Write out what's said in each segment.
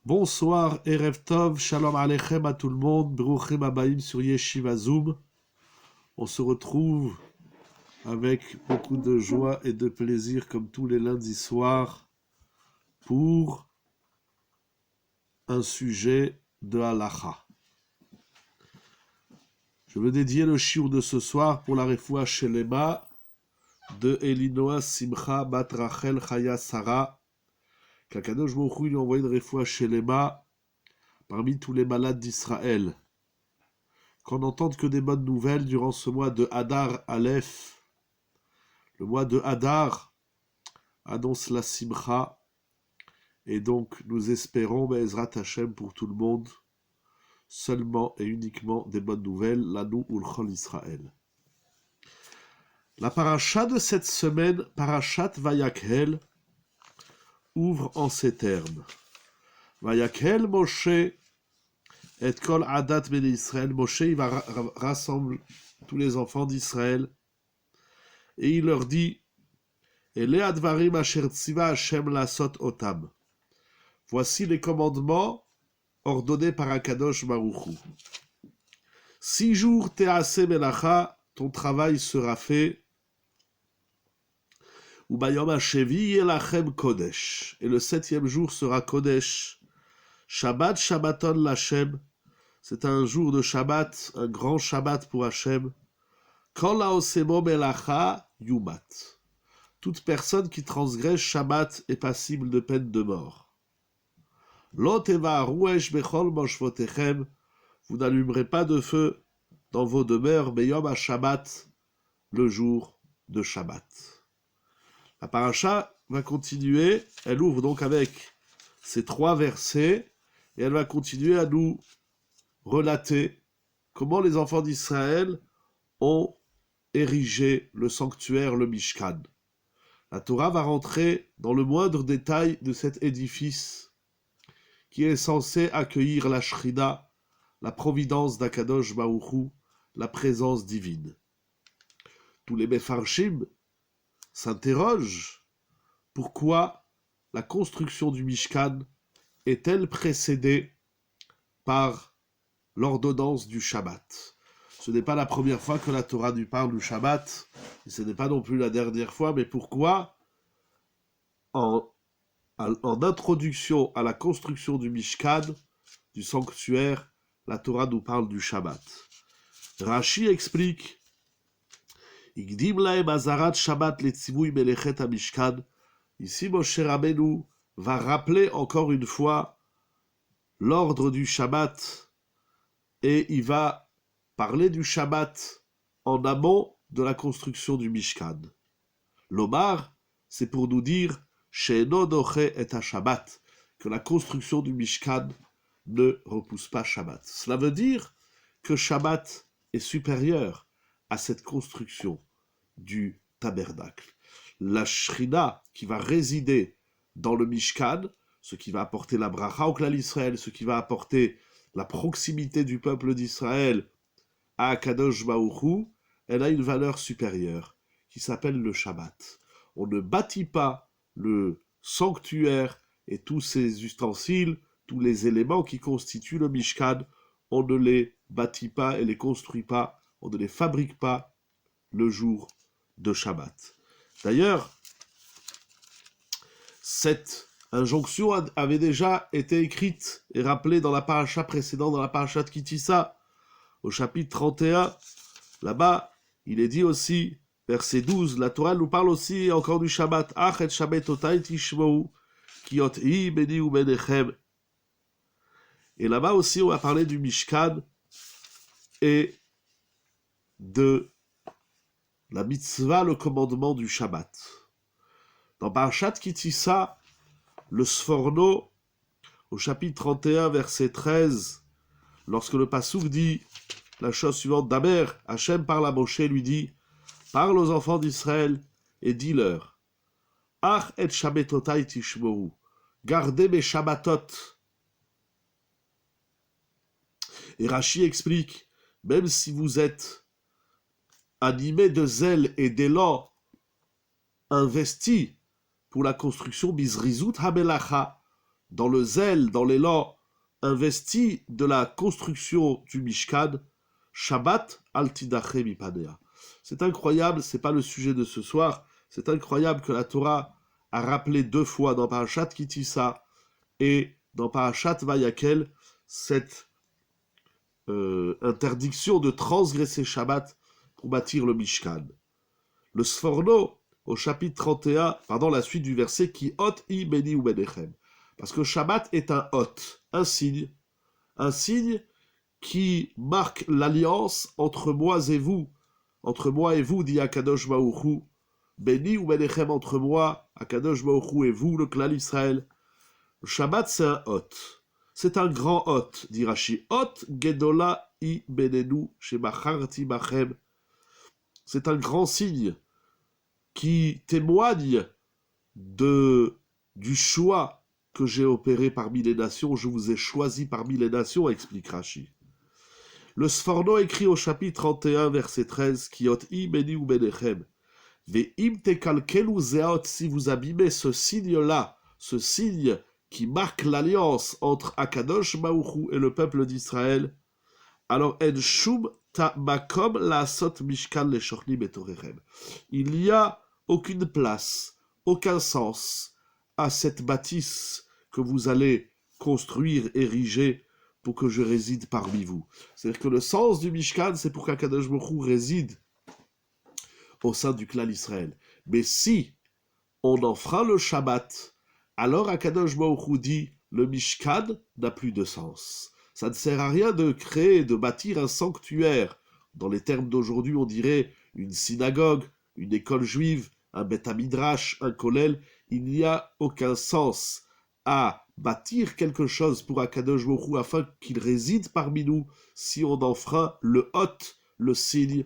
Bonsoir, Erev Tov, Shalom Aleichem à tout le monde, Beruchim Abaim sur Yeshiva Zoom. On se retrouve avec beaucoup de joie et de plaisir comme tous les lundis soirs pour un sujet de halacha. Je veux dédier le shiur de ce soir pour la refoua Shelema de Elinoa Simcha Bat Rachel Chaya Sarah, qu'Akadosh Baruch Hu lui a envoyé une refoua Shelema parmi tous les malades d'Israël. Qu'on n'entende que des bonnes nouvelles durant ce mois de Hadar Aleph. Le mois de Hadar annonce la Simcha, et donc nous espérons, Be'ezrat Hashem, pour tout le monde, seulement et uniquement des bonnes nouvelles, l'Anou Ulchol Israël. La paracha de cette semaine, Parashat Vayakhel, ouvre en ces termes. Vayakhel Moshe et Kol Adat Ben Israël. Moshe, il va rassembler tous les enfants d'Israël et il leur dit Ele advarim asher tziva Hashem lasot otam. Voici les commandements ordonnés par Akadosh Baruch Hu. 6 jours te'ase melacha, ton travail sera fait. Ubayom hashevi yelachem kodesh, et le 7e jour sera kodesh. Shabbat Shabbaton l'Hashem, c'est un jour de Shabbat, un grand Shabbat pour Hashem. Kol haosemo melacha yumat. Toute personne qui transgresse Shabbat est passible de peine de mort. Lo tevaruesh bechol moshvotechem, vous n'allumerez pas de feu dans vos demeures, beyom ha-Shabbat, le jour de Shabbat. La paracha va continuer, elle ouvre donc avec ces 3 versets, et elle va continuer à nous relater comment les enfants d'Israël ont érigé le sanctuaire, le Mishkan. La Torah va rentrer dans le moindre détail de cet édifice qui est censé accueillir la Shrina, la providence d'Akadosh Baruch Hu, la présence divine. Tous les Mefarshim s'interrogent pourquoi la construction du Mishkan est-elle précédée par l'ordonnance du Shabbat. Ce n'est pas la première fois que la Torah nous parle du Shabbat, et ce n'est pas non plus la dernière fois, mais pourquoi en introduction à la construction du Mishkan, du sanctuaire, la Torah nous parle du Shabbat. Rashi explique Igdim lahem azarat Shabbat letzivui melechet hamishkan. Ici, Moshe Rabbeinu va rappeler encore une fois l'ordre du Shabbat et il va parler du Shabbat en amont de la construction du Mishkan. L'Omar, c'est pour nous dire She'eno doche et ha-Shabbat, que la construction du Mishkan ne repousse pas Shabbat. Cela veut dire que Shabbat est supérieur à cette construction du tabernacle. La Shrina qui va résider dans le Mishkan, ce qui va apporter la bracha au Klal Israël, ce qui va apporter la proximité du peuple d'Israël à Akadosh Baruch Hu, elle a une valeur supérieure qui s'appelle le Shabbat. On ne bâtit pas le sanctuaire et tous ses ustensiles, tous les éléments qui constituent le Mishkan, on ne les bâtit pas et les construit pas, on ne les fabrique pas le jour de Shabbat. D'ailleurs, cette injonction avait déjà été écrite et rappelée dans la paracha précédente, dans la paracha de Kitissa, au chapitre 31. Là-bas, il est dit aussi, verset 12, la Torah nous parle aussi encore du Shabbat. Ach et Shabbatotai tishmou, ki ot'i beni u benechem. Et là-bas aussi, on va parler du Mishkan et de la mitzvah, le commandement du Shabbat. Dans Parashat Kitissa, le Sforno, au chapitre 31, verset 13, lorsque le Passouk dit la chose suivante, Daber, Hachem parle à Moshe, lui dit, parle aux enfants d'Israël et dis-leur, Ach et Shabbatotai tishmoru, gardez mes Shabbatot. Et Rashi explique, même si vous êtes animés de zèle et d'élan, investis pour la construction Bizrizut Hamelacha, dans le zèle, dans l'élan investi de la construction du Mishkan, Shabbat al tidachem mipanea. C'est incroyable, c'est pas le sujet de ce soir, c'est incroyable que la Torah a rappelé 2 fois dans Parashat Kitissa et dans Parashat Vayakel cette interdiction de transgresser Shabbat pour bâtir le Mishkan. Le Sforno, au chapitre 31, pardon, la suite du verset, qui hot i beni ou benechem. Parce que Shabbat est un hot, un signe qui marque l'alliance entre moi et vous, dit Akadosh Baruch Hu, Beni ou benechem, entre moi, Akadosh Baruch Hu, et vous, le clan Israël. Le Shabbat, c'est un hot. C'est un grand hot, dit Rashi. Hot gedola i benenu shebacharti bachem. C'est un grand signe qui témoigne du choix que j'ai opéré parmi les nations. Je vous ai choisi parmi les nations, explique Rashi. Le Sforno écrit au chapitre 31, verset 13, Ki ot i beni ou benechem. Ve'im tekalkelu zeot, si vous abîmez ce signe-là, ce signe qui marque l'alliance entre Akadosh Baruch Hu et le peuple d'Israël, alors en shum ta makom la sot mishkan le shochnim et torechem. Il n'y a aucune place, aucun sens à cette bâtisse que vous allez construire, ériger pour que je réside parmi vous. C'est-à-dire que le sens du Mishkan, c'est pour qu'Akadosh Baruch Hu réside au sein du clan Israël. Mais si on enfreint le Shabbat, alors Akadosh Baruch Hu dit, le Mishkan n'a plus de sens. Ça ne sert à rien de créer, de bâtir un sanctuaire. Dans les termes d'aujourd'hui, on dirait une synagogue, une école juive, un Beth Midrash, un kollel. Il n'y a aucun sens à bâtir quelque chose pour Akadosh Baruch Hu afin qu'il réside parmi nous si on enfreint le hot, le signe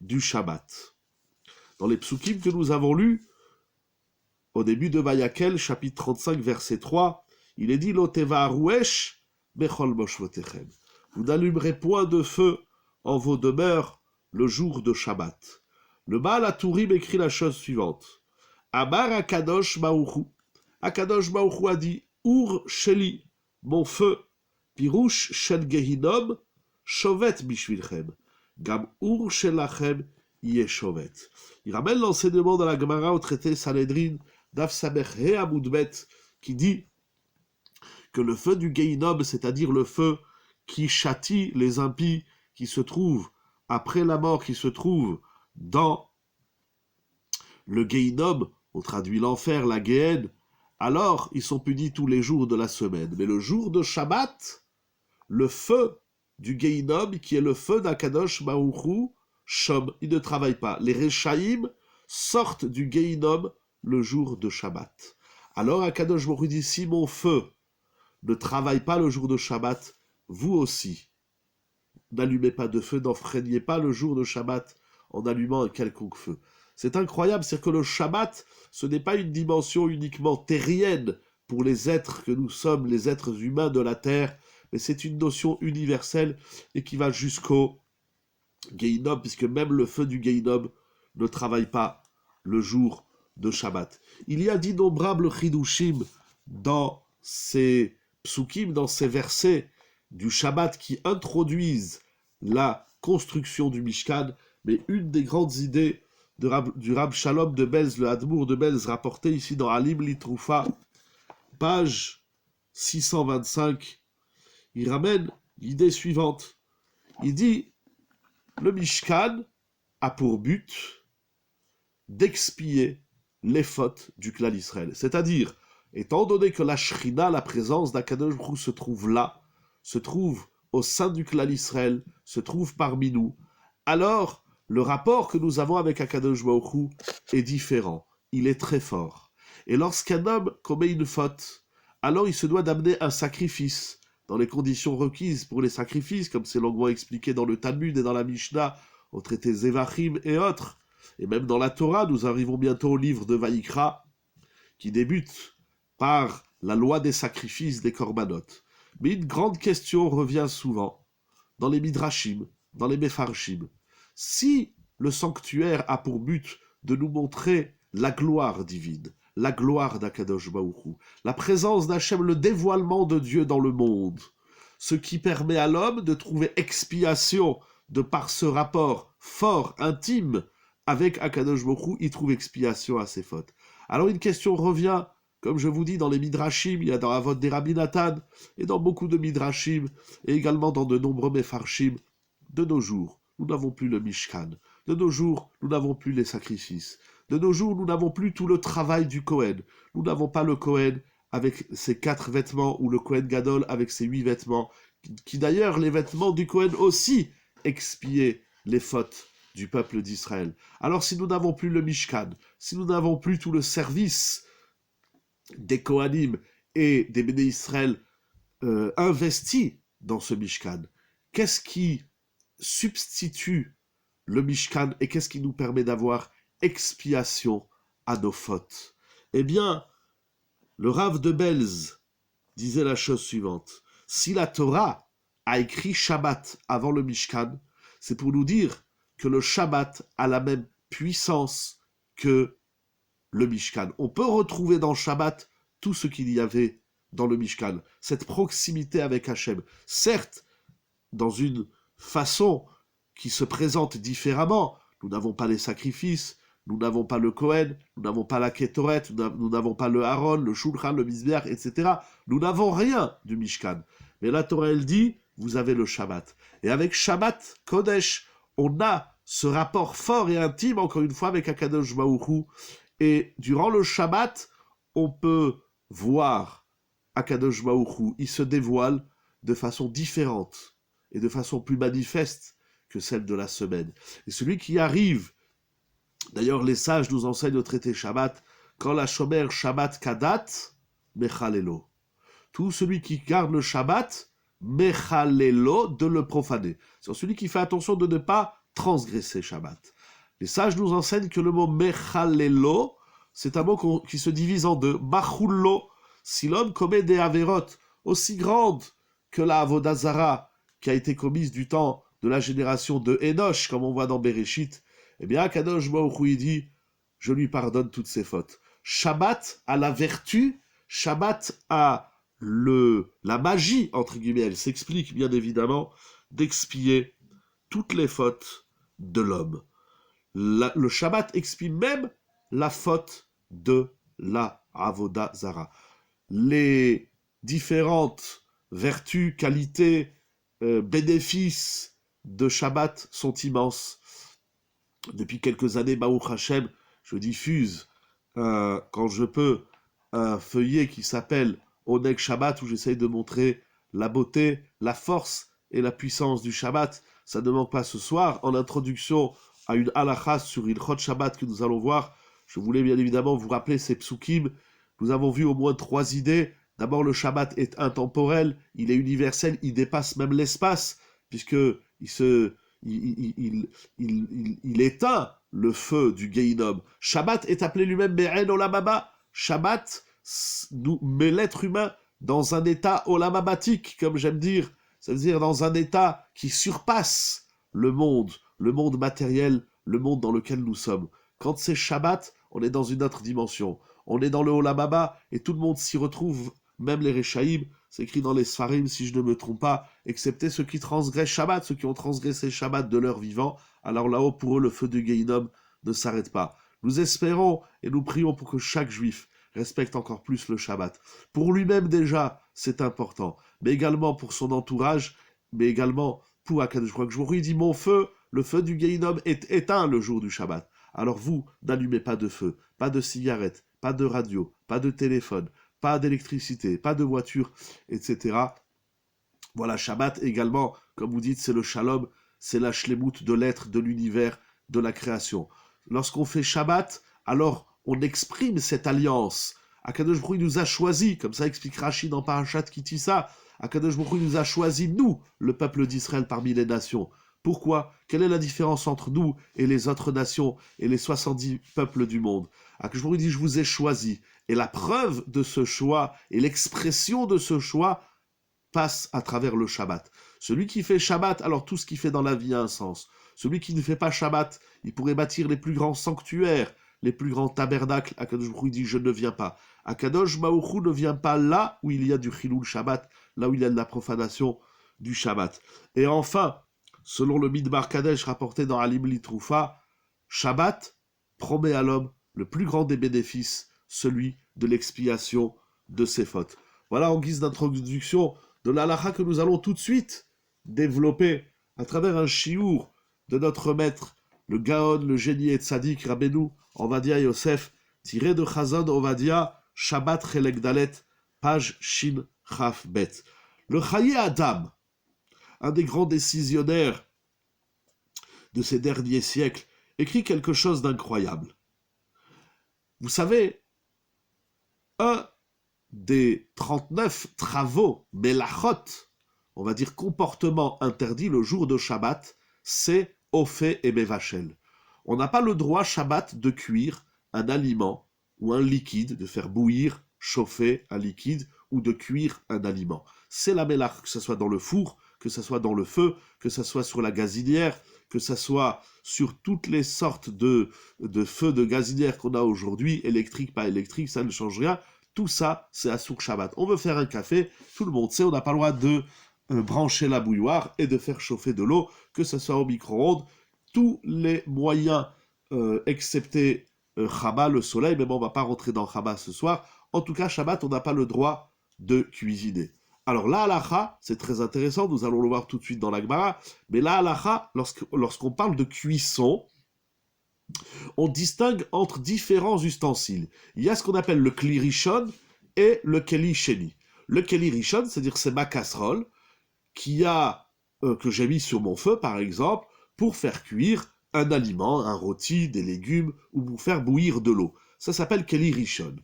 du Shabbat. Dans les psukim que nous avons lus, au début de Vayakel, chapitre 35, verset 3, il est dit « Loteva arouesh bechol moshvotechem » Vous n'allumerez point de feu en vos demeures le jour de Shabbat. Le Baal HaTurim écrit la chose suivante. Amar Akadosh Baruch Hu. Akadosh Baruch Hu a dit Ur Sheli, mon feu, Pirouche Shel Gehinom, Shovet Bishvilchem. Gam Ur Shelachem Yeshovet. Il ramène l'enseignement de la Gemara au traité Sanhedrin d'Af Samech He Amoudbet qui dit que le feu du Gehinom, c'est-à-dire le feu qui châtie les impies, qui se trouve après la mort, qui se trouve dans le Gehinom, on traduit l'enfer, la Géhenne, alors ils sont punis tous les jours de la semaine. Mais le jour de Shabbat, le feu du Gehinom, qui est le feu d'Akadosh Baruch Hu, Shom, il ne travaille pas. Les Rechaïm sortent du Gehinom le jour de Shabbat. Alors Akadosh Baruch Hu dit, si mon feu ne travaille pas le jour de Shabbat, vous aussi, n'allumez pas de feu, n'enfreignez pas le jour de Shabbat en allumant un quelconque feu. C'est incroyable, c'est que le Shabbat, ce n'est pas une dimension uniquement terrienne pour les êtres que nous sommes, les êtres humains de la terre, mais c'est une notion universelle et qui va jusqu'au Gehinom, puisque même le feu du Gehinom ne travaille pas le jour de Shabbat. Il y a d'innombrables chidushim dans ces psukim, dans ces versets du Shabbat qui introduisent la construction du Mishkan, mais une des grandes idées du Rab Shalom de Belz, le Hadmour de Belz, rapporté ici dans Alim Litroufa, page 625, il ramène l'idée suivante. Il dit, le Mishkan a pour but d'expier les fautes du clan Israël. C'est-à-dire, étant donné que la Shrina, la présence d'Akadosh Baruch Hu se trouve là, se trouve au sein du clan Israël, se trouve parmi nous, alors le rapport que nous avons avec Akadosh Baruch Hu est différent. Il est très fort. Et lorsqu'un homme commet une faute, alors il se doit d'amener un sacrifice dans les conditions requises pour les sacrifices, comme c'est longuement expliqué dans le Talmud et dans la Mishnah, au traité Zevachim et autres. Et même dans la Torah, nous arrivons bientôt au livre de Vaïkra, qui débute par la loi des sacrifices des korbanot. Mais une grande question revient souvent dans les Midrashim, dans les Mefarshim. Si le sanctuaire a pour but de nous montrer la gloire divine, la gloire d'Akadosh Baruch Hu. La présence d'Hachem, le dévoilement de Dieu dans le monde. Ce qui permet à l'homme de trouver expiation de par ce rapport fort, intime, avec Akadosh Baruch Hu, il trouve expiation à ses fautes. Alors une question revient, comme je vous dis, dans les Midrashim, il y a dans la vote des Rabbi Nathan, et dans beaucoup de Midrashim, et également dans de nombreux Mefarshim, de nos jours, nous n'avons plus le Mishkan. De nos jours, nous n'avons plus les sacrifices. De nos jours, nous n'avons plus tout le travail du Kohen. Nous n'avons pas le Kohen avec ses 4 vêtements, ou le Kohen Gadol avec ses 8 vêtements, qui d'ailleurs, les vêtements du Kohen aussi expiaient les fautes du peuple d'Israël. Alors si nous n'avons plus le Mishkan, si nous n'avons plus tout le service des Kohanim et des Béné Israël investis dans ce Mishkan, qu'est-ce qui substitue le Mishkan et qu'est-ce qui nous permet d'avoir expiation à nos fautes? Eh bien, le Rav de Belz disait la chose suivante. Si la Torah a écrit Shabbat avant le Mishkan, c'est pour nous dire que le Shabbat a la même puissance que le Mishkan. On peut retrouver dans Shabbat tout ce qu'il y avait dans le Mishkan, cette proximité avec Hachem. Certes, dans une façon qui se présente différemment. Nous n'avons pas les sacrifices, nous n'avons pas le Kohen, nous n'avons pas la Kétoret, nous n'avons pas le Aaron, le Shulchan, le Mizbeach, etc. Nous n'avons rien du Mishkan. Mais la Torah, elle dit, vous avez le Shabbat. Et avec Shabbat, Kodesh, on a ce rapport fort et intime, encore une fois, avec Akadosh Baruch Hu. Et durant le Shabbat, on peut voir Akadosh Baruch Hu. Il se dévoile de façon différente et de façon plus manifeste que celle de la semaine. Et celui qui arrive, d'ailleurs les sages nous enseignent au traité Shabbat, quand la shomer Shabbat kadat, mechalelo. Tout celui qui garde le Shabbat, mechalelo, de le profaner. C'est celui qui fait attention de ne pas transgresser Shabbat. Les sages nous enseignent que le mot mechalelo, c'est un mot qui se divise en deux. Machullo, si l'homme commet des avérotes aussi grandes que la avodah zara qui a été commise du temps de la génération de Enoch, comme on voit dans Bereshit, eh bien, Kadosh Baruch Hu dit, je lui pardonne toutes ses fautes. Shabbat a la vertu, Shabbat a la magie, entre guillemets, elle s'explique bien évidemment, d'expier toutes les fautes de l'homme. Le Shabbat expie même la faute de la avodah zara. Les différentes vertus, qualités, bénéfices de Shabbat sont immenses. Depuis quelques années, Baruch Hashem, je diffuse, quand je peux, un feuillet qui s'appelle Oneg Shabbat, où j'essaye de montrer la beauté, la force et la puissance du Shabbat. Ça ne manque pas ce soir. En introduction à une halakha sur Ilchot Shabbat que nous allons voir, je voulais bien évidemment vous rappeler ces psukim. Nous avons vu au moins 3 idées. D'abord, le Shabbat est intemporel, il est universel, il dépasse même l'espace, puisque il éteint le feu du Gehinom. Shabbat est appelé lui-même Be'en Olam Haba. Shabbat nous met l'être humain dans un état olamabatique, comme j'aime dire, c'est-à-dire dans un état qui surpasse le monde matériel, le monde dans lequel nous sommes. Quand c'est Shabbat, on est dans une autre dimension. On est dans le Olam Haba et tout le monde s'y retrouve, même les Rechaïm, c'est écrit dans les Sfarim, si je ne me trompe pas, excepté ceux qui transgressent Shabbat, ceux qui ont transgressé Shabbat de leur vivant, alors là-haut, pour eux, le feu du Gehinom ne s'arrête pas. Nous espérons et nous prions pour que chaque juif respecte encore plus le Shabbat. Pour lui-même déjà, c'est important, mais également pour son entourage, mais également pour Akadosh Baruch Hu. Il dit, mon feu, le feu du Gehinom est éteint le jour du Shabbat. Alors vous, n'allumez pas de feu, pas de cigarette, pas de radio, pas de téléphone, pas d'électricité, pas de voiture, etc. Voilà, Shabbat également, comme vous dites, c'est le shalom, c'est la shlemout de l'être, de l'univers, de la création. Lorsqu'on fait Shabbat, alors on exprime cette alliance. Akadosh Baruch Hu nous a choisis, comme ça explique Rachid dans Parashat Ki Tisa, Akadosh Baruch Hu nous a choisis, nous, le peuple d'Israël parmi les nations. Pourquoi? Quelle est la différence entre nous et les autres nations et les 70 peuples du monde? Akadosh Baruch Hu dit, je vous ai choisis. Et la preuve de ce choix et l'expression de ce choix passe à travers le Shabbat. Celui qui fait Shabbat, alors tout ce qu'il fait dans la vie a un sens. Celui qui ne fait pas Shabbat, il pourrait bâtir les plus grands sanctuaires, les plus grands tabernacles, Akadosh Baruch Hu dit je ne viens pas. Akadosh Baruch Hu ne vient pas là où il y a du Chilul Shabbat, là où il y a de la profanation du Shabbat. Et enfin, selon le Midbar Kadesh rapporté dans Alim Litroufa, Shabbat promet à l'homme le plus grand des bénéfices, celui de l'expiation de ses fautes. Voilà en guise d'introduction de l'halakha que nous allons tout de suite développer à travers un shiur de notre maître, le Gaon, le génie et tzaddik Rabbeinu Ovadia Yosef, tiré de Chazon Ovadia, Shabbat Chelek Dalet, page Shin Chaf Bet. Le Chaye Adam, un des grands décisionnaires de ces derniers siècles, écrit quelque chose d'incroyable. Vous savez, un des 39 travaux, melachot, on va dire comportements interdits le jour de Shabbat, c'est Ophé et Mevachel. On n'a pas le droit Shabbat de cuire un aliment ou un liquide, de faire bouillir, chauffer un liquide ou de cuire un aliment. C'est la mélach, que ce soit dans le four, que ce soit dans le feu, que ce soit sur la gazinière, que ce soit sur toutes les sortes de feux de gazinière qu'on a aujourd'hui, électrique, pas électrique, ça ne change rien. Tout ça, c'est Assouk Shabbat. On veut faire un café, tout le monde sait, on n'a pas le droit de brancher la bouilloire et de faire chauffer de l'eau, que ce soit au micro-ondes, tous les moyens, excepté Chaba, le soleil, mais bon, on ne va pas rentrer dans Chaba ce soir. En tout cas, Shabbat, on n'a pas le droit de cuisiner. Alors la halacha, c'est très intéressant, nous allons le voir tout de suite dans la Gemara, mais la halacha, lorsqu'on parle de cuisson, on distingue entre différents ustensiles. Il y a ce qu'on appelle le kli rishon et le keli sheni. Le keli rishon, c'est-à-dire c'est ma casserole que j'ai mis sur mon feu, par exemple, pour faire cuire un aliment, un rôti, des légumes, ou pour faire bouillir de l'eau. Ça s'appelle keli rishon.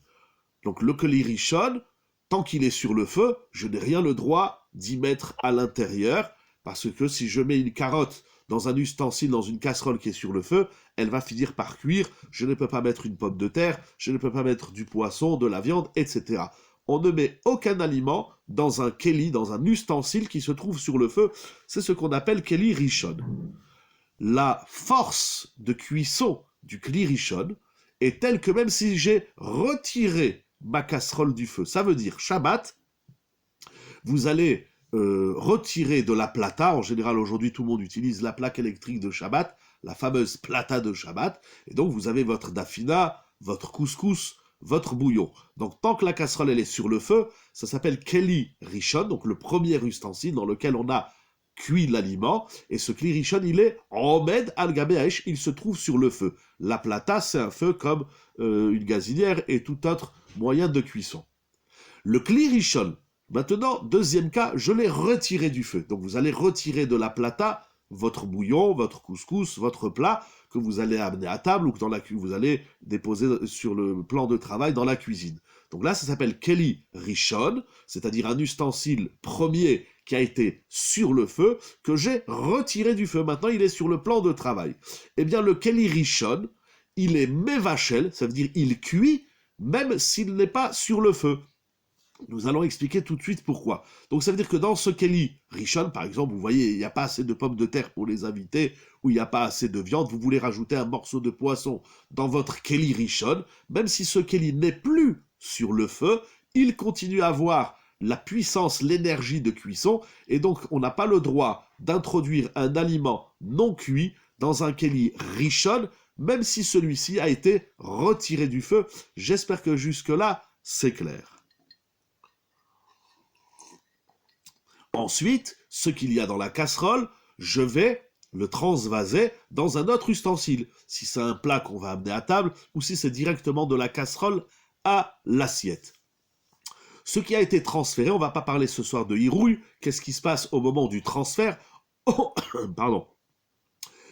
Donc le keli rishon, tant qu'il est sur le feu, je n'ai rien le droit d'y mettre à l'intérieur, parce que si je mets une carotte dans un ustensile, dans une casserole qui est sur le feu, elle va finir par cuire, je ne peux pas mettre une pomme de terre, je ne peux pas mettre du poisson, de la viande, etc. On ne met aucun aliment dans un keli, dans un ustensile qui se trouve sur le feu, c'est ce qu'on appelle keli rishon. La force de cuisson du keli rishon est telle que même si j'ai retiré ma casserole du feu, ça veut dire Shabbat, vous allez retirer de la plata, en général aujourd'hui tout le monde utilise la plaque électrique de Shabbat, la fameuse plata de Shabbat, et donc vous avez votre dafina, votre couscous, votre bouillon. Donc tant que la casserole elle est sur le feu, ça s'appelle keli rishon, donc le premier ustensile dans lequel on a cuit l'aliment, et ce kli rishon il est omed al gabe haesh, il se trouve sur le feu. La plata c'est un feu comme une gazinière et tout autre moyen de cuisson. Le kli rishon, maintenant, deuxième cas, je l'ai retiré du feu. Donc vous allez retirer de la plata votre bouillon, votre couscous, votre plat que vous allez amener à table ou que vous allez déposer sur le plan de travail dans la cuisine. Donc là, ça s'appelle keli rishon, c'est-à-dire un ustensile premier qui a été sur le feu, que j'ai retiré du feu. Maintenant, il est sur le plan de travail. Eh bien, le keli rishon, il est mevachel, ça veut dire il cuit, même s'il n'est pas sur le feu. Nous allons expliquer tout de suite pourquoi. Donc ça veut dire que dans ce keli rishon, par exemple, vous voyez, il n'y a pas assez de pommes de terre pour les invités, ou il n'y a pas assez de viande, vous voulez rajouter un morceau de poisson dans votre keli rishon, même si ce keli n'est plus sur le feu, il continue à avoir la puissance, l'énergie de cuisson, et donc on n'a pas le droit d'introduire un aliment non cuit dans un keli rishon, même si celui-ci a été retiré du feu. J'espère que jusque-là, c'est clair. Ensuite, ce qu'il y a dans la casserole, je vais le transvaser dans un autre ustensile, si c'est un plat qu'on va amener à table, ou si c'est directement de la casserole à l'assiette. Ce qui a été transféré, on ne va pas parler ce soir de hirouille, qu'est-ce qui se passe au moment du transfert? Oh, pardon.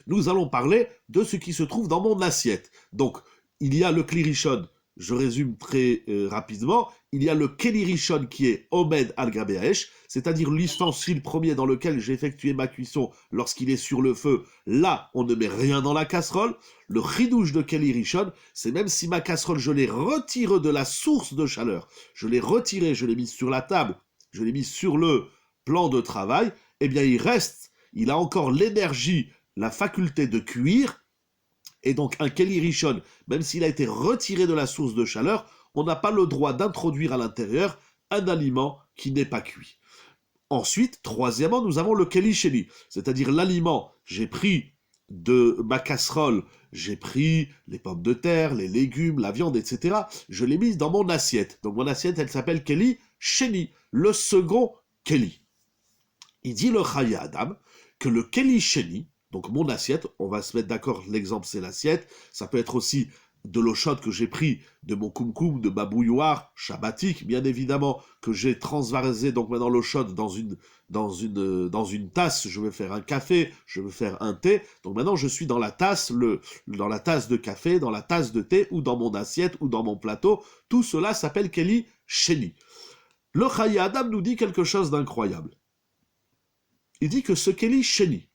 Nous allons parler de ce qui se trouve dans mon assiette. Donc, il y a le kli rishon, je résume très rapidement, il y a le keli rishon qui est omed al gabe haesh, c'est-à-dire l'ustensile premier dans lequel j'ai effectué ma cuisson lorsqu'il est sur le feu. Là, on ne met rien dans la casserole. Le chidouche de keli rishon, c'est même si ma casserole, je l'ai retirée de la source de chaleur, je l'ai retirée, je l'ai mise sur la table, je l'ai mise sur le plan de travail, eh bien il a encore l'énergie, la faculté de cuire, Et donc un keli rishon, même s'il a été retiré de la source de chaleur, on n'a pas le droit d'introduire à l'intérieur un aliment qui n'est pas cuit. Ensuite, troisièmement, nous avons le keli sheni, c'est-à-dire l'aliment. J'ai pris de ma casserole, j'ai pris les pommes de terre, les légumes, la viande, etc. Je l'ai mise dans mon assiette. Donc mon assiette, elle s'appelle keli sheni, le second keli. Il dit le Chayei Adam que le keli sheni, donc mon assiette, on va se mettre d'accord, l'exemple c'est l'assiette, ça peut être aussi de l'eau chaude que j'ai pris de mon koum-koum, de ma bouilloire shabbatique, bien évidemment, que j'ai transvasé donc maintenant l'eau chaude dans une tasse, je vais faire un café, je vais faire un thé, donc maintenant je suis dans la tasse de café, dans la tasse de thé, ou dans mon assiette, ou dans mon plateau, tout cela s'appelle keli sheni. Le Chayei Adam nous dit quelque chose d'incroyable. Il dit que ce keli sheni,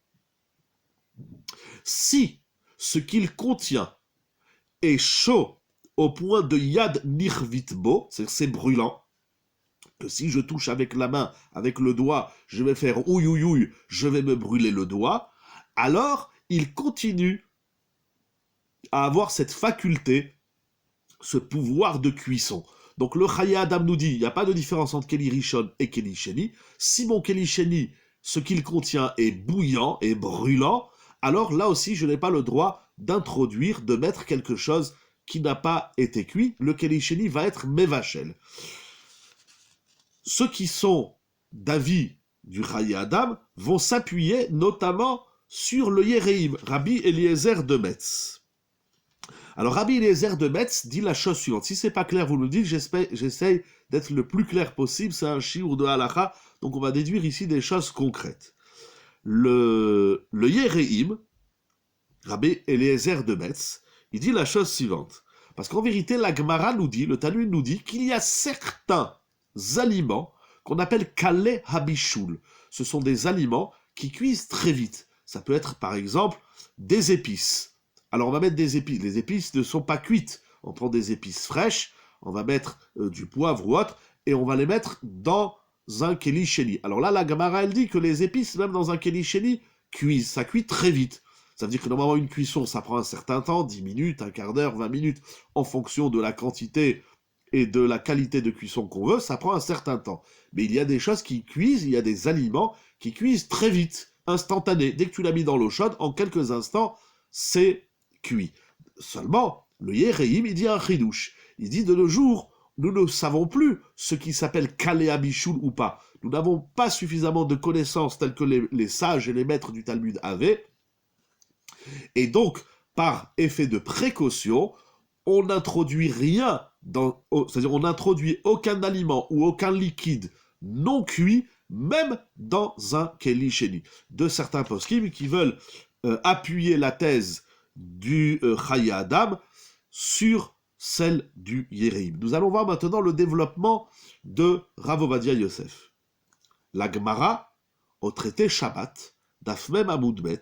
si ce qu'il contient est chaud au point de yad nirvitbo, c'est-à-dire c'est brûlant, que si je touche avec la main, avec le doigt, je vais faire ouïe ouïe ouïe, je vais me brûler le doigt, alors il continue à avoir cette faculté, ce pouvoir de cuisson. Donc le Chayei Adam nous dit, il n'y a pas de différence entre keli rishon et keli sheni. Si mon keli sheni, ce qu'il contient est bouillant et brûlant, alors là aussi je n'ai pas le droit d'introduire, de mettre quelque chose qui n'a pas été cuit. Le keli sheni va être mevachel. Ceux qui sont d'avis du Chayei Adam vont s'appuyer notamment sur le Yereim, Rabbi Eliezer de Metz. Alors Rabbi Eliezer de Metz dit la chose suivante. Si c'est pas clair, vous me le dites, j'essaye d'être le plus clair possible, c'est un shiur de halakha, donc on va déduire ici des choses concrètes. Le Yereim, Rabbi Eliezer de Metz, il dit la chose suivante. Parce qu'en vérité, la Gemara nous dit, le Talmud nous dit qu'il y a certains aliments qu'on appelle kaleh habishul. Ce sont des aliments qui cuisent très vite. Ça peut être par exemple des épices. Alors on va mettre des épices. Les épices ne sont pas cuites. On prend des épices fraîches, on va mettre du poivre ou autre, et on va les mettre dans un keli sheni. Alors là, la Gemara, elle dit que les épices, même dans un keli sheni, cuisent. Ça cuit très vite. Ça veut dire que normalement, une cuisson, ça prend un certain temps, 10 minutes, un quart d'heure, 20 minutes, en fonction de la quantité et de la qualité de cuisson qu'on veut, ça prend un certain temps. Mais il y a des choses qui cuisent, il y a des aliments qui cuisent très vite, instantané. Dès que tu l'as mis dans l'eau chaude, en quelques instants, c'est cuit. Seulement, le Yereim, il dit un chidouche. Il dit de nos jours, nous ne savons plus ce qui s'appelle kaleh habishul ou pas. Nous n'avons pas suffisamment de connaissances telles que les sages et les maîtres du Talmud avaient. Et donc, par effet de précaution, on n'introduit rien, c'est-à-dire on n'introduit aucun aliment ou aucun liquide non cuit, même dans un keli sheni. De certains poskim qui veulent appuyer la thèse du Chayei Adam sur celle du Yereim. Nous allons voir maintenant le développement de Rav Ovadia Yosef. La Gemara, au traité Shabbat, Daf Mem Amud Bet,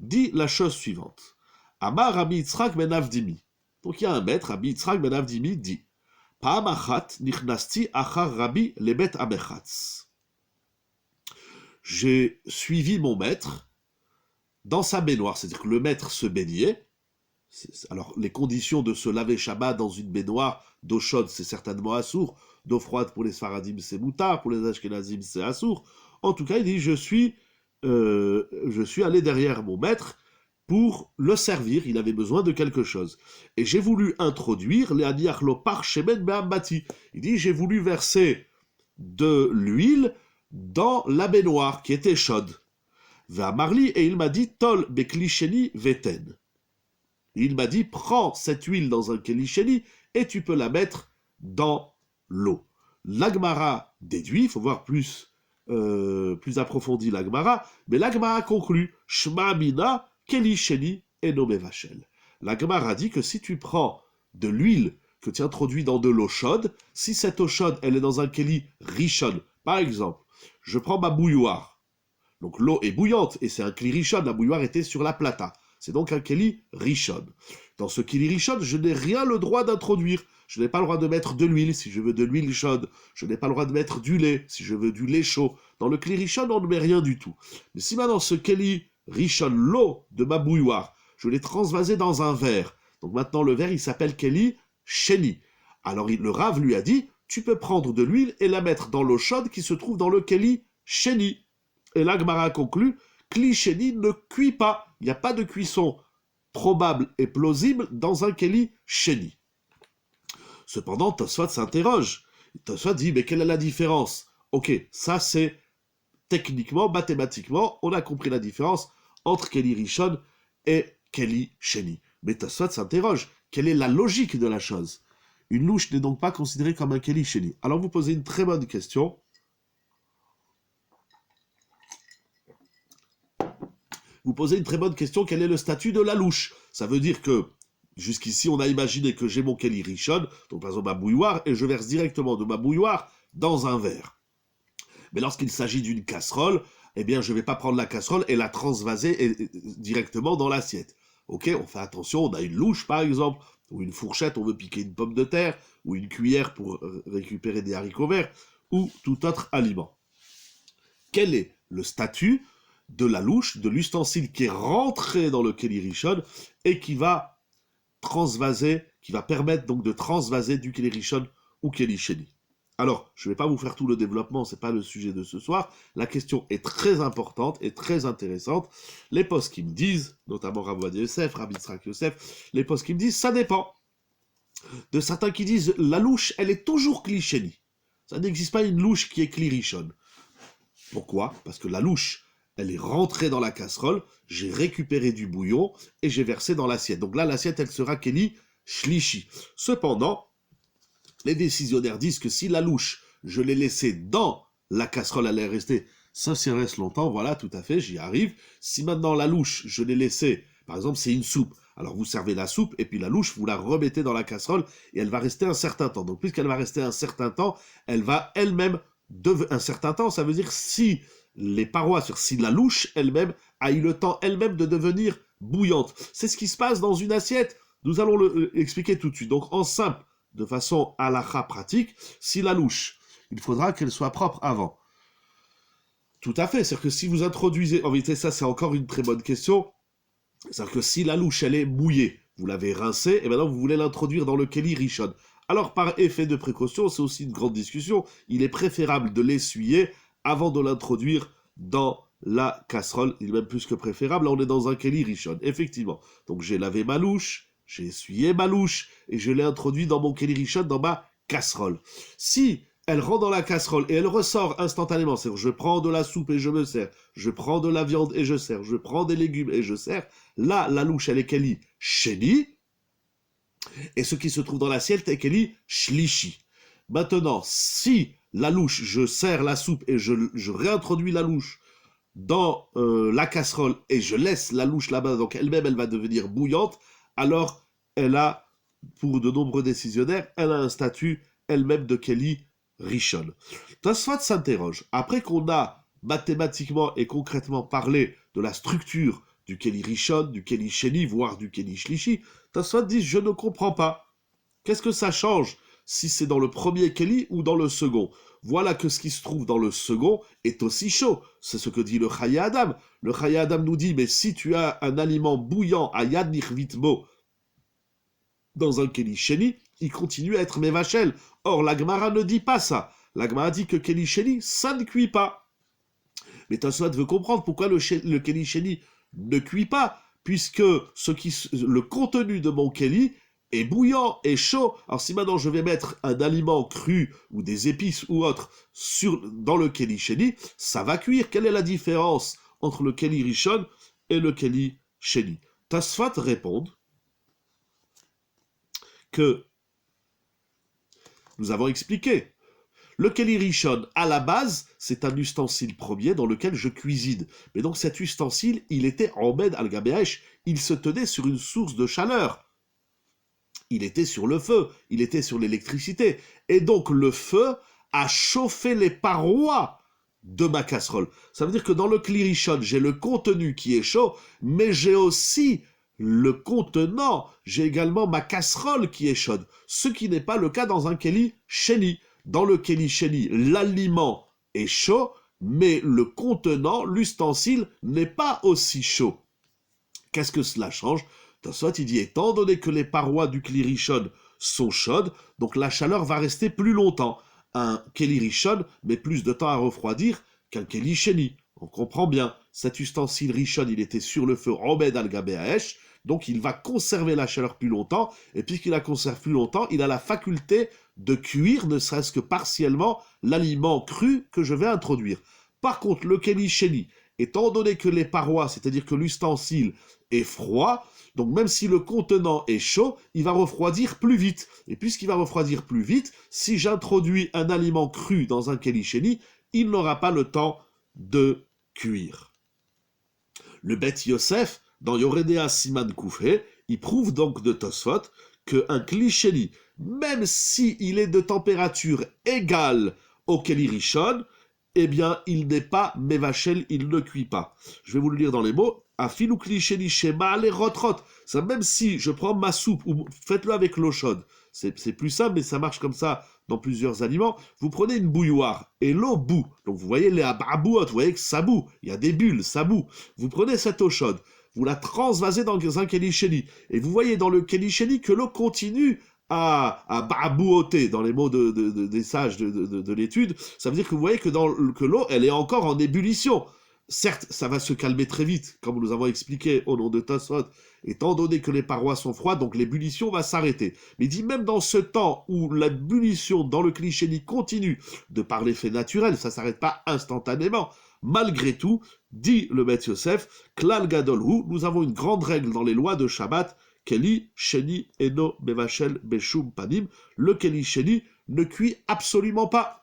dit la chose suivante. Amar Rabbi Yitzchak ben Avdimi. Donc il y a un maître, Rabbi Yitzchak ben Avdimi, dit Pa'am achat nichnasti achar Rabbi lebet amechatz. J'ai suivi mon maître dans sa baignoire, c'est-à-dire que le maître se baignait. Alors les conditions de se laver Shabbat dans une baignoire d'eau chaude, c'est certainement assour. D'eau froide pour les Sfaradim, c'est moutard, pour les Ashkenazim, c'est assour. En tout cas, il dit je suis allé derrière mon maître pour le servir, il avait besoin de quelque chose. Et j'ai voulu introduire les aniachlo parchemen be'ambati. Il dit, j'ai voulu verser de l'huile dans la baignoire qui était chaude. Ve'amarli, et il m'a dit, tol bekli sheni veten. Il m'a dit, prends cette huile dans un keli sheni et tu peux la mettre dans l'eau. L'Agmara déduit, il faut voir plus approfondi l'Agmara, mais l'Agmara conclut, Shma mina keli sheni eno mevashel. L'Agmara dit que si tu prends de l'huile que tu introduis dans de l'eau chaude, si cette eau chaude, elle est dans un keli rishon, par exemple, je prends ma bouilloire, donc l'eau est bouillante, et c'est un keli rishon, la bouilloire était sur la plata, c'est donc un keli rishon. Dans ce keli rishon, je n'ai rien le droit d'introduire. Je n'ai pas le droit de mettre de l'huile si je veux de l'huile chaude. Je n'ai pas le droit de mettre du lait si je veux du lait chaud. Dans le keli rishon, on ne met rien du tout. Mais si maintenant ce keli rishon, l'eau de ma bouilloire, je l'ai transvasé dans un verre. Donc maintenant, le verre, il s'appelle Keli Sheni. Alors le Rav lui a dit, tu peux prendre de l'huile et la mettre dans l'eau chaude qui se trouve dans le Keli Sheni. Et là, Gemara conclut, Kli Sheni ne cuit pas. Il n'y a pas de cuisson probable et plausible dans un Keli Sheni. Cependant, Tosfot s'interroge. Tosfot dit, mais quelle est la différence? Ok, ça c'est techniquement, mathématiquement, on a compris la différence entre Keli Rishon et Keli Sheni. Mais Tosfot s'interroge, quelle est la logique de la chose? Une louche n'est donc pas considérée comme un Keli Sheni. Alors vous posez une très bonne question. Vous posez une très bonne question, quel est le statut de la louche? Ça veut dire que, jusqu'ici, on a imaginé que j'ai mon Keli Rishon, donc par exemple ma bouilloire, et je verse directement de ma bouilloire dans un verre. Mais lorsqu'il s'agit d'une casserole, eh bien, je ne vais pas prendre la casserole et la transvaser directement dans l'assiette. Ok, on fait attention, on a une louche par exemple, ou une fourchette, on veut piquer une pomme de terre, ou une cuillère pour récupérer des haricots verts, ou tout autre aliment. Quel est le statut de la louche, de l'ustensile qui est rentré dans le Keli Rishon et qui va transvaser, qui va permettre donc de transvaser du Keli Rishon ou Keli Sheni? Alors, je ne vais pas vous faire tout le développement, ce n'est pas le sujet de ce soir. La question est très importante et très intéressante. Les postes qui me disent, notamment Rav Ovadia Yosef, Rabbi Yitzhak Yosef, les postes qui me disent, ça dépend. De certains qui disent, la louche, elle est toujours Kli Sheni. Ça n'existe pas une louche qui est Kli Rishon. Pourquoi? Parce que la louche, elle est rentrée dans la casserole, j'ai récupéré du bouillon et j'ai versé dans l'assiette. Donc là, l'assiette, elle sera Keli Shlishi. Cependant, les décisionnaires disent que si la louche, je l'ai laissée dans la casserole, elle est restée, ça s'y reste longtemps, voilà, tout à fait, j'y arrive. Si maintenant la louche, je l'ai laissée, par exemple, c'est une soupe, alors vous servez la soupe, et puis la louche, vous la remettez dans la casserole, et elle va rester un certain temps. Donc puisqu'elle va rester un certain temps, elle va elle-même, un certain temps, ça veut dire si les parois, si la louche elle-même a eu le temps elle-même de devenir bouillante. C'est ce qui se passe dans une assiette. Nous allons l'expliquer tout de suite. Donc en simple, de façon halakha pratique, si la louche, il faudra qu'elle soit propre avant. Tout à fait, c'est-à-dire que si vous introduisez, en vérité ça c'est encore une très bonne question, c'est-à-dire que si la louche elle est mouillée, vous l'avez rincée, et maintenant vous voulez l'introduire dans le Keli Rishon. Alors par effet de précaution, c'est aussi une grande discussion, il est préférable de l'essuyer avant de l'introduire dans la casserole, il est même plus que préférable, là on est dans un Keli Rishon, effectivement. Donc j'ai lavé ma louche, j'ai essuyé ma louche et je l'ai introduit dans mon Keli Rishon, dans ma casserole. Si elle rentre dans la casserole et elle ressort instantanément, c'est-à-dire je prends de la soupe et je me sers, je prends de la viande et je sers, je prends des légumes et je sers, là, la louche, elle est Keli Sheni, et ce qui se trouve dans l'assiette est Keli Shlishi. Maintenant, si la louche, je sers la soupe et je réintroduis la louche dans la casserole et je laisse la louche là-bas, donc elle-même, elle va devenir bouillante, alors elle a, pour de nombreux décisionnaires, elle a un statut elle-même de Keli Rishon. Tosfot s'interroge, après qu'on a mathématiquement et concrètement parlé de la structure du Keli Rishon, du Keli Sheni, voire du Keli Shlishi, Tosfot dit, je ne comprends pas. Qu'est-ce que ça change si c'est dans le premier Keli ou dans le second? Voilà que ce qui se trouve dans le second est aussi chaud. C'est ce que dit le Chayei Adam. Le Chayei Adam nous dit, mais si tu as un aliment bouillant à Yad Nichvitmo dans un Keli Sheni, il continue à être Mevachel. Or, la Gemara ne dit pas ça. La Gemara dit que Keli Sheni, ça ne cuit pas. Mais Tosfot veut comprendre pourquoi le Keli Sheni ne cuit pas, puisque le contenu de mon Keli est bouillant et chaud. Alors si maintenant je vais mettre un aliment cru ou des épices ou autre dans le Keli Sheni, ça va cuire. Quelle est la différence entre le Keli Rishon et le Keli Sheni? Tosfot répond que nous avons expliqué. Le Keli Rishon, à la base, c'est un ustensile premier dans lequel je cuisine. Mais donc cet ustensile, il était Omed al-Gabeesh, il se tenait sur une source de chaleur. Il était sur le feu, il était sur l'électricité. Et donc le feu a chauffé les parois de ma casserole. Ça veut dire que dans le Keli Rishon, j'ai le contenu qui est chaud, mais j'ai aussi le contenant, j'ai également ma casserole qui est chaude. Ce qui n'est pas le cas dans un Keli Sheni. Dans le Keli Sheni, l'aliment est chaud, mais le contenant, l'ustensile, n'est pas aussi chaud. Qu'est-ce que cela change? Tosfot, il dit, étant donné que les parois du Kli Rishon sont chaudes, donc la chaleur va rester plus longtemps. Un Keli Rishon met plus de temps à refroidir qu'un Keli Sheni. On comprend bien, cet ustensile Rishon, il était sur le feu Obed al Gabé Haesh, donc il va conserver la chaleur plus longtemps, et puisqu'il la conserve plus longtemps, il a la faculté de cuire, ne serait-ce que partiellement, l'aliment cru que je vais introduire. Par contre, le Keli Sheni, étant donné que les parois, c'est-à-dire que l'ustensile est froid, donc même si le contenant est chaud, il va refroidir plus vite. Et puisqu'il va refroidir plus vite, si j'introduis un aliment cru dans un Keli Sheni, il n'aura pas le temps de cuire. Le Bet Yosef, dans Yoredea Siman Koufé, il prouve donc de Tosfot qu'un Kli Sheni, même s'il est de température égale au Keli Rishon, eh bien, il n'est pas Mevachel, il ne cuit pas. Je vais vous le lire dans les mots. Afilu Kli Sheni Shema le rotrot. Ça, même si je prends ma soupe, ou faites-le avec l'eau chaude, c'est plus simple, mais ça marche comme ça dans plusieurs aliments. Vous prenez une bouilloire et l'eau bout. Donc vous voyez les ababouot, vous voyez que ça bout. Il y a des bulles, ça bout. Vous prenez cette eau chaude, vous la transvasez dans un Keli Sheni, et vous voyez dans le Keli Sheni que l'eau continue à babouoter, dans les mots des sages de l'étude. Ça veut dire que vous voyez que l'eau, elle est encore en ébullition. Certes, ça va se calmer très vite, comme nous avons expliqué au nom de Tosfot, étant donné que les parois sont froides, donc l'ébullition va s'arrêter. Mais il dit même dans ce temps où l'ébullition dans le Kli Sheni continue, de par l'effet naturel, ça ne s'arrête pas instantanément, malgré tout, dit le Bet Yosef, Klal Gadol Hu, nous avons une grande règle dans les lois de Shabbat, Keli Sheni Eno Bevachel Beshum Panim, le Keli Sheni ne cuit absolument pas.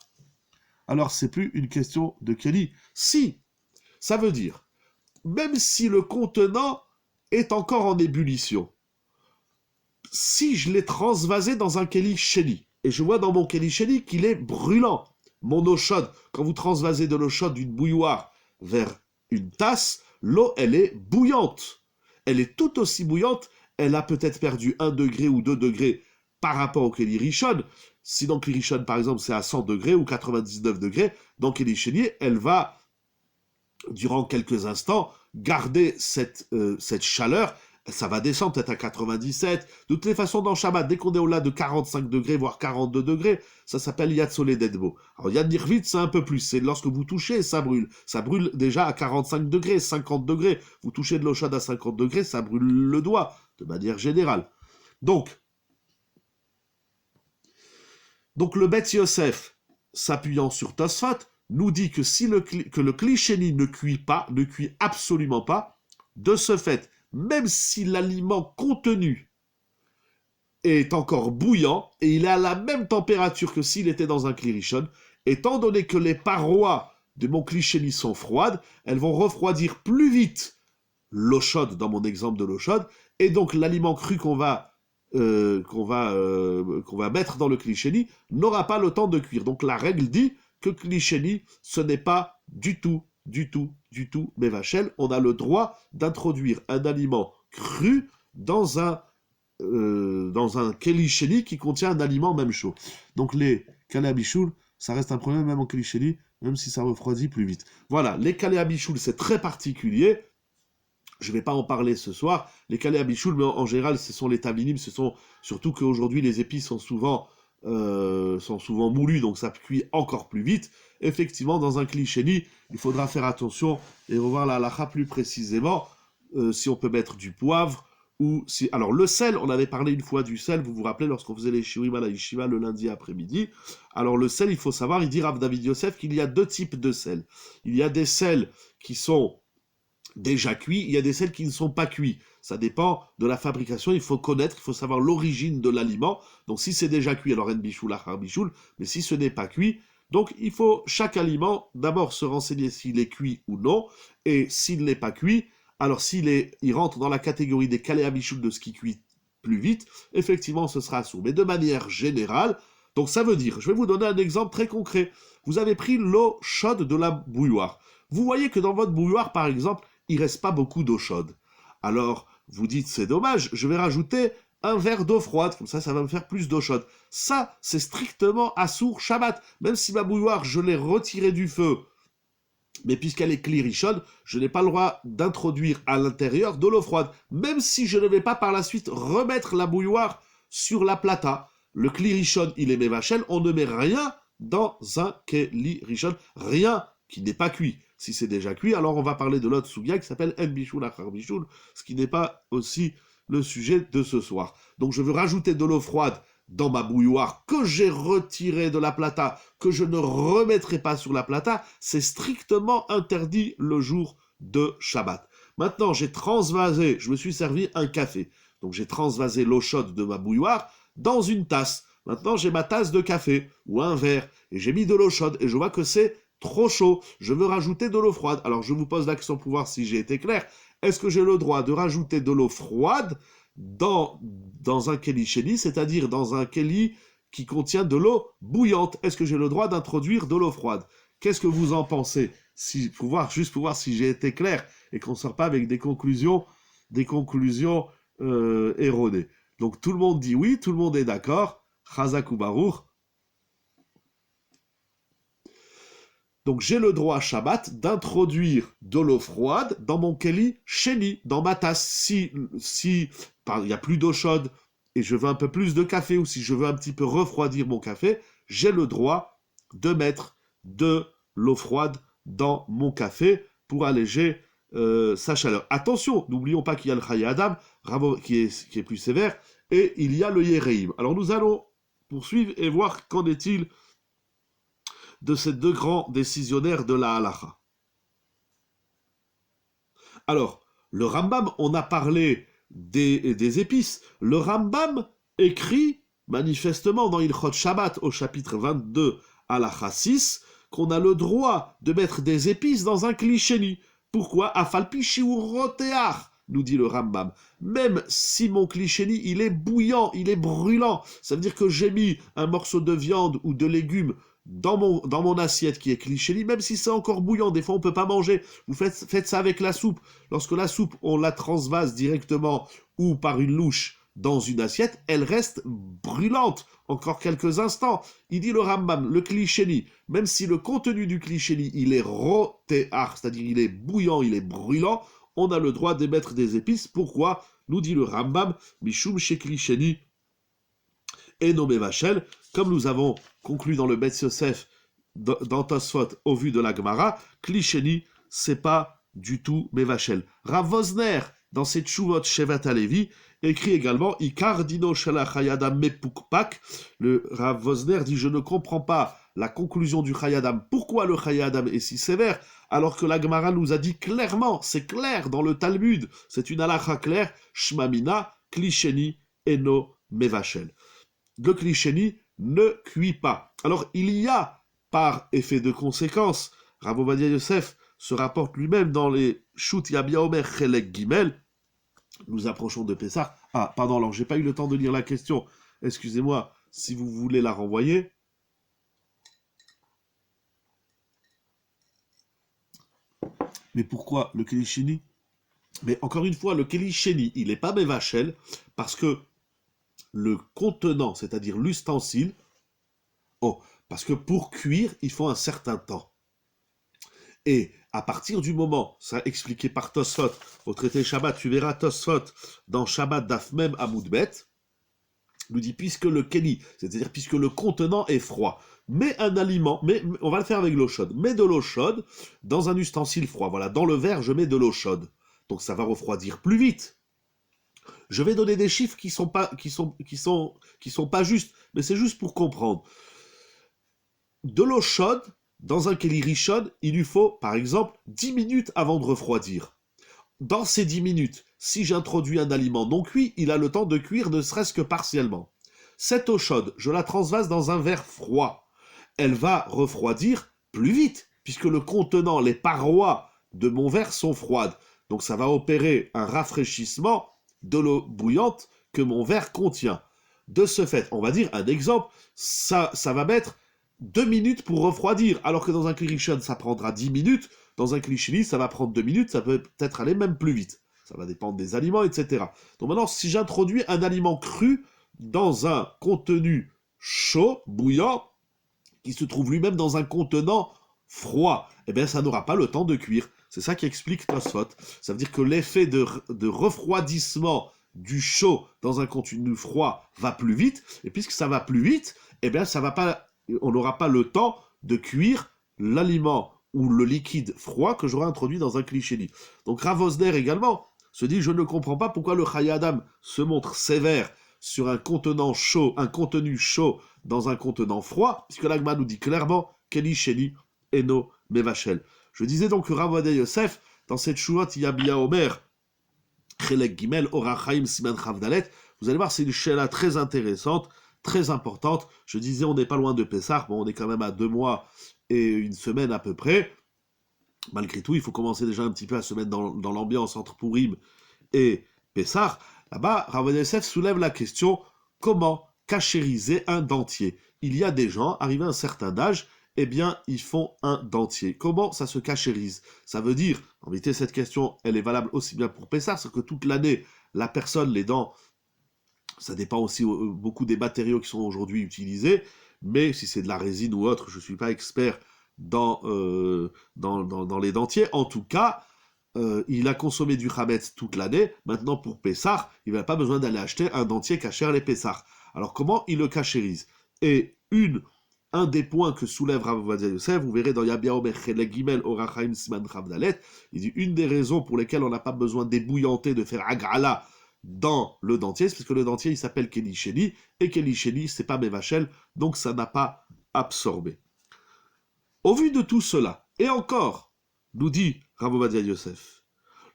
Alors c'est plus une question de Keli. Si, ça veut dire, même si le contenant est encore en ébullition, si je l'ai transvasé dans un Keli Sheni, et je vois dans mon Keli Sheni qu'il est brûlant, mon eau chaude, quand vous transvasez de l'eau chaude d'une bouilloire vers une tasse, l'eau, elle est bouillante. Elle est tout aussi bouillante, elle a peut-être perdu 1 degré ou 2 degrés par rapport au Keli Rishon. Si dans Keli Rishon, par exemple, c'est à 100 degrés ou 99 degrés, dans Keli Sheni, elle va, durant quelques instants, garder cette chaleur. Ça va descendre peut-être à 97. De toutes les façons, dans Shabbat, dès qu'on est au-delà de 45 degrés, voire 42 degrés, ça s'appelle Yad Solededbo. Alors Yad Nirvit, c'est un peu plus. C'est lorsque vous touchez, ça brûle. Ça brûle déjà à 45 degrés, 50 degrés. Vous touchez de l'eau chaude à 50 degrés, ça brûle le doigt, de manière générale. Donc le Bet Yosef, s'appuyant sur Tosfot, nous dit que si le Kli Sheni ne cuit pas, ne cuit absolument pas, de ce fait, même si l'aliment contenu est encore bouillant, et il est à la même température que s'il était dans un Kli Rishon, étant donné que les parois de mon Kli Sheni sont froides, elles vont refroidir plus vite l'eau chaude, dans mon exemple de l'eau chaude, et donc l'aliment cru qu'on va mettre dans le Kli Sheni n'aura pas le temps de cuire. Donc la règle dit que Kli Sheni, ce n'est pas du tout Mevachel. On a le droit d'introduire un aliment cru dans un Keli Sheni qui contient un aliment même chaud. Donc les Kalei Habichoul, ça reste un problème même en Keli Sheni, même si ça refroidit plus vite. Voilà, les Kalei Habichoul, c'est très particulier. Je ne vais pas en parler ce soir. Les Kalei Habichoul, mais en général, ce sont les tablinim, ce sont surtout qu'aujourd'hui les épices sont souvent moulus, donc ça cuit encore plus vite. Effectivement, dans un Kli Sheni, il faudra faire attention et revoir la halakha plus précisément, si on peut mettre du poivre, ou si... Alors le sel, on avait parlé une fois du sel, vous vous rappelez, lorsqu'on faisait les shiurim à la yeshiva le lundi après-midi. Alors le sel, il faut savoir, il dit Rav David Yosef qu'il y a 2 types de sel. Il y a des sels qui sont déjà cuits, il y a des sels qui ne sont pas cuits. Ça dépend de la fabrication, il faut connaître, il faut savoir l'origine de l'aliment. Donc si c'est déjà cuit, alors en bichoul, achar bichoul, mais si ce n'est pas cuit, donc il faut chaque aliment d'abord se renseigner s'il est cuit ou non, et s'il n'est pas cuit, alors il rentre dans la catégorie des Kalei Habichoul de ce qui cuit plus vite, effectivement ce sera assourd. Mais de manière générale, donc ça veut dire, je vais vous donner un exemple très concret. Vous avez pris l'eau chaude de la bouilloire. Vous voyez que dans votre bouilloire, par exemple, il ne reste pas beaucoup d'eau chaude. Alors, vous dites, c'est dommage, je vais rajouter un verre d'eau froide, comme ça va me faire plus d'eau chaude. Ça, c'est strictement assour Shabbat. Même si ma bouilloire, je l'ai retirée du feu Mais puisqu'elle est Kli Rishon, je n'ai pas le droit d'introduire à l'intérieur de l'eau froide, même si je ne vais pas par la suite remettre la bouilloire sur la plata. Le Kli Rishon, il est Mevachel, on ne met rien dans un Kli Rishon, rien qui n'est pas cuit. Si c'est déjà cuit, alors on va parler de l'autre Sougia qui s'appelle En Bishul Achar Bishul, ce qui n'est pas aussi le sujet de ce soir. Donc je veux rajouter de l'eau froide dans ma bouilloire que j'ai retirée de la plata, que je ne remettrai pas sur la plata, c'est strictement interdit le jour de Shabbat. Maintenant, j'ai transvasé, je me suis servi un café. Donc j'ai transvasé l'eau chaude de ma bouilloire dans une tasse. Maintenant, j'ai ma tasse de café ou un verre et j'ai mis de l'eau chaude et je vois que c'est trop chaud. Je veux rajouter de l'eau froide. Alors je vous pose la question pour voir si j'ai été clair. Est-ce que j'ai le droit de rajouter de l'eau froide dans un keli sheni, c'est-à-dire dans un keli qui contient de l'eau bouillante? Est-ce que j'ai le droit d'introduire de l'eau froide? Qu'est-ce que vous en pensez? Juste pour voir si j'ai été clair et qu'on ne sort pas avec des conclusions erronées. Donc tout le monde dit oui, tout le monde est d'accord. Chazak ou Baruch. Donc j'ai le droit Shabbat d'introduire de l'eau froide dans mon keli sheni, dans ma tasse. Si il n'y a plus d'eau chaude et je veux un peu plus de café, ou si je veux un petit peu refroidir mon café, j'ai le droit de mettre de l'eau froide dans mon café pour alléger sa chaleur. Attention, n'oublions pas qu'il y a le Chaye Adam qui est plus sévère, et il y a le Yereim. Alors nous allons poursuivre et voir qu'en est-il de ces deux grands décisionnaires de la halacha. Alors, le Rambam, on a parlé des épices. Le Rambam écrit manifestement dans Ilchot Shabbat au chapitre 22 halacha 6 qu'on a le droit de mettre des épices dans un kli sheni. Pourquoi? Afalpi shiur roteach, nous dit le Rambam. Même si mon kli sheni, il est bouillant, il est brûlant, ça veut dire que j'ai mis un morceau de viande ou de légumes dans mon assiette qui est kli sheni, même si c'est encore bouillant, des fois on peut pas manger. Vous faites ça avec la soupe. Lorsque la soupe, on la transvase directement ou par une louche dans une assiette, elle reste brûlante encore quelques instants. Il dit le Rambam, le kli sheni, même si le contenu du kli sheni, il est rotéar, c'est-à-dire il est bouillant, il est brûlant, on a le droit d'émettre des épices. Pourquoi? Nous dit le Rambam, mishum shekli sheni et nommé Vachel, comme nous avons conclu dans le Bet Yosef, dans Tosfot, au vu de la Gemara, kli sheni, c'est pas du tout Mevachel. Rav Vosner, dans ses Tshuvot Shevat Alevi, écrit également Ikar dino shalach hayadam mepukpak. Le Rav Vosner dit: je ne comprends pas la conclusion du Chayadam. Pourquoi le Chayadam est si sévère alors que la Gemara nous a dit clairement, c'est clair dans le Talmud, c'est une halakha claire, Shmamina, Kli sheni eno mevachel. Le Kli sheni ne cuit pas. Alors il y a, par effet de conséquence, Rav Ovadia Yosef se rapporte lui-même dans les Shut Yabia Omer Chelek Gimel. Nous approchons de Pessah. Ah, pardon, alors j'ai pas eu le temps de lire la question. Excusez-moi, si vous voulez la renvoyer. Mais pourquoi le Keli Sheni? Mais encore une fois, le Keli Sheni, il n'est pas Mevachel, parce que le contenant, c'est-à-dire l'ustensile, parce que pour cuire, il faut un certain temps. Et à partir du moment, ça expliqué par Tosfot, au traité Shabbat, tu verras Tosfot dans Shabbat Dafmem Amoudbet, nous dit puisque le Keli, c'est-à-dire puisque le contenant est froid, mets un aliment, mais on va le faire avec l'eau chaude, mets de l'eau chaude dans un ustensile froid. Voilà, dans le verre, je mets de l'eau chaude. Donc ça va refroidir plus vite. Je vais donner des chiffres qui sont pas justes, mais c'est juste pour comprendre. De l'eau chaude, dans un Keli Rishon, il lui faut, par exemple, 10 minutes avant de refroidir. Dans ces 10 minutes, si j'introduis un aliment non cuit, il a le temps de cuire ne serait-ce que partiellement. Cette eau chaude, je la transvase dans un verre froid. Elle va refroidir plus vite, puisque le contenant, les parois de mon verre sont froides. Donc ça va opérer un rafraîchissement de l'eau bouillante que mon verre contient. De ce fait, on va dire un exemple, ça va mettre 2 minutes pour refroidir, alors que dans un Kli Rishon, ça prendra 10 minutes. Dans un Kli sheni, ça va prendre 2 minutes, ça peut peut-être aller même plus vite. Ça va dépendre des aliments, etc. Donc maintenant, si j'introduis un aliment cru dans un contenu chaud, bouillant, qui se trouve lui-même dans un contenant froid, eh bien ça n'aura pas le temps de cuire. C'est ça qui explique Tosfot. Ça veut dire que l'effet de refroidissement du chaud dans un contenu froid va plus vite, et puisque ça va plus vite, eh bien ça va pas, on n'aura pas le temps de cuire l'aliment ou le liquide froid que j'aurai introduit dans un kli. Donc Rav Osner également se dit, je ne comprends pas pourquoi le Chayei Adam se montre sévère sur un contenant chaud, un contenu chaud dans un contenant froid, puisque l'Agma nous dit clairement Keli Sheni Eno Mevachel. Je disais donc que Rav Ovadia Yosef, dans cette Shuot Yabia Omer, Chelek Gimel, Orachaim Siman Chavdalet, vous allez voir, c'est une shela très intéressante, très importante. Je disais, on n'est pas loin de Pessah, bon, on est quand même à 2 mois et une semaine à peu près. Malgré tout, il faut commencer déjà un petit peu à se mettre dans l'ambiance entre Purim et Pessah. Là-bas, Rav Ovadia Yosef soulève la question, comment cachériser un dentier? Il y a des gens, arrivés à un certain âge, eh bien, ils font un dentier. Comment ça se cachérise? Ça veut dire, en vérité, cette question, elle est valable aussi bien pour Pessah, c'est que toute l'année, la personne, les dents, ça dépend aussi beaucoup des matériaux qui sont aujourd'hui utilisés, mais si c'est de la résine ou autre, je ne suis pas expert dans les dentiers. En tout cas, il a consommé du Hametz toute l'année. Maintenant, pour Pessah, il n'a pas besoin d'aller acheter un dentier cachère les Pessah. Alors, comment il le cachérise? Et un des points que soulève Rav Ovadia Yosef, vous verrez dans Yabia Omer Chelek Gimel Orachaim Siman Chavdalet, il dit une des raisons pour lesquelles on n'a pas besoin d'ébouillanter, de faire agrala dans le dentier, c'est parce que le dentier il s'appelle Keli Sheni, et Keli Sheni c'est pas Mevachel, donc ça n'a pas absorbé. Au vu de tout cela, et encore, nous dit Rav Ovadia Yosef,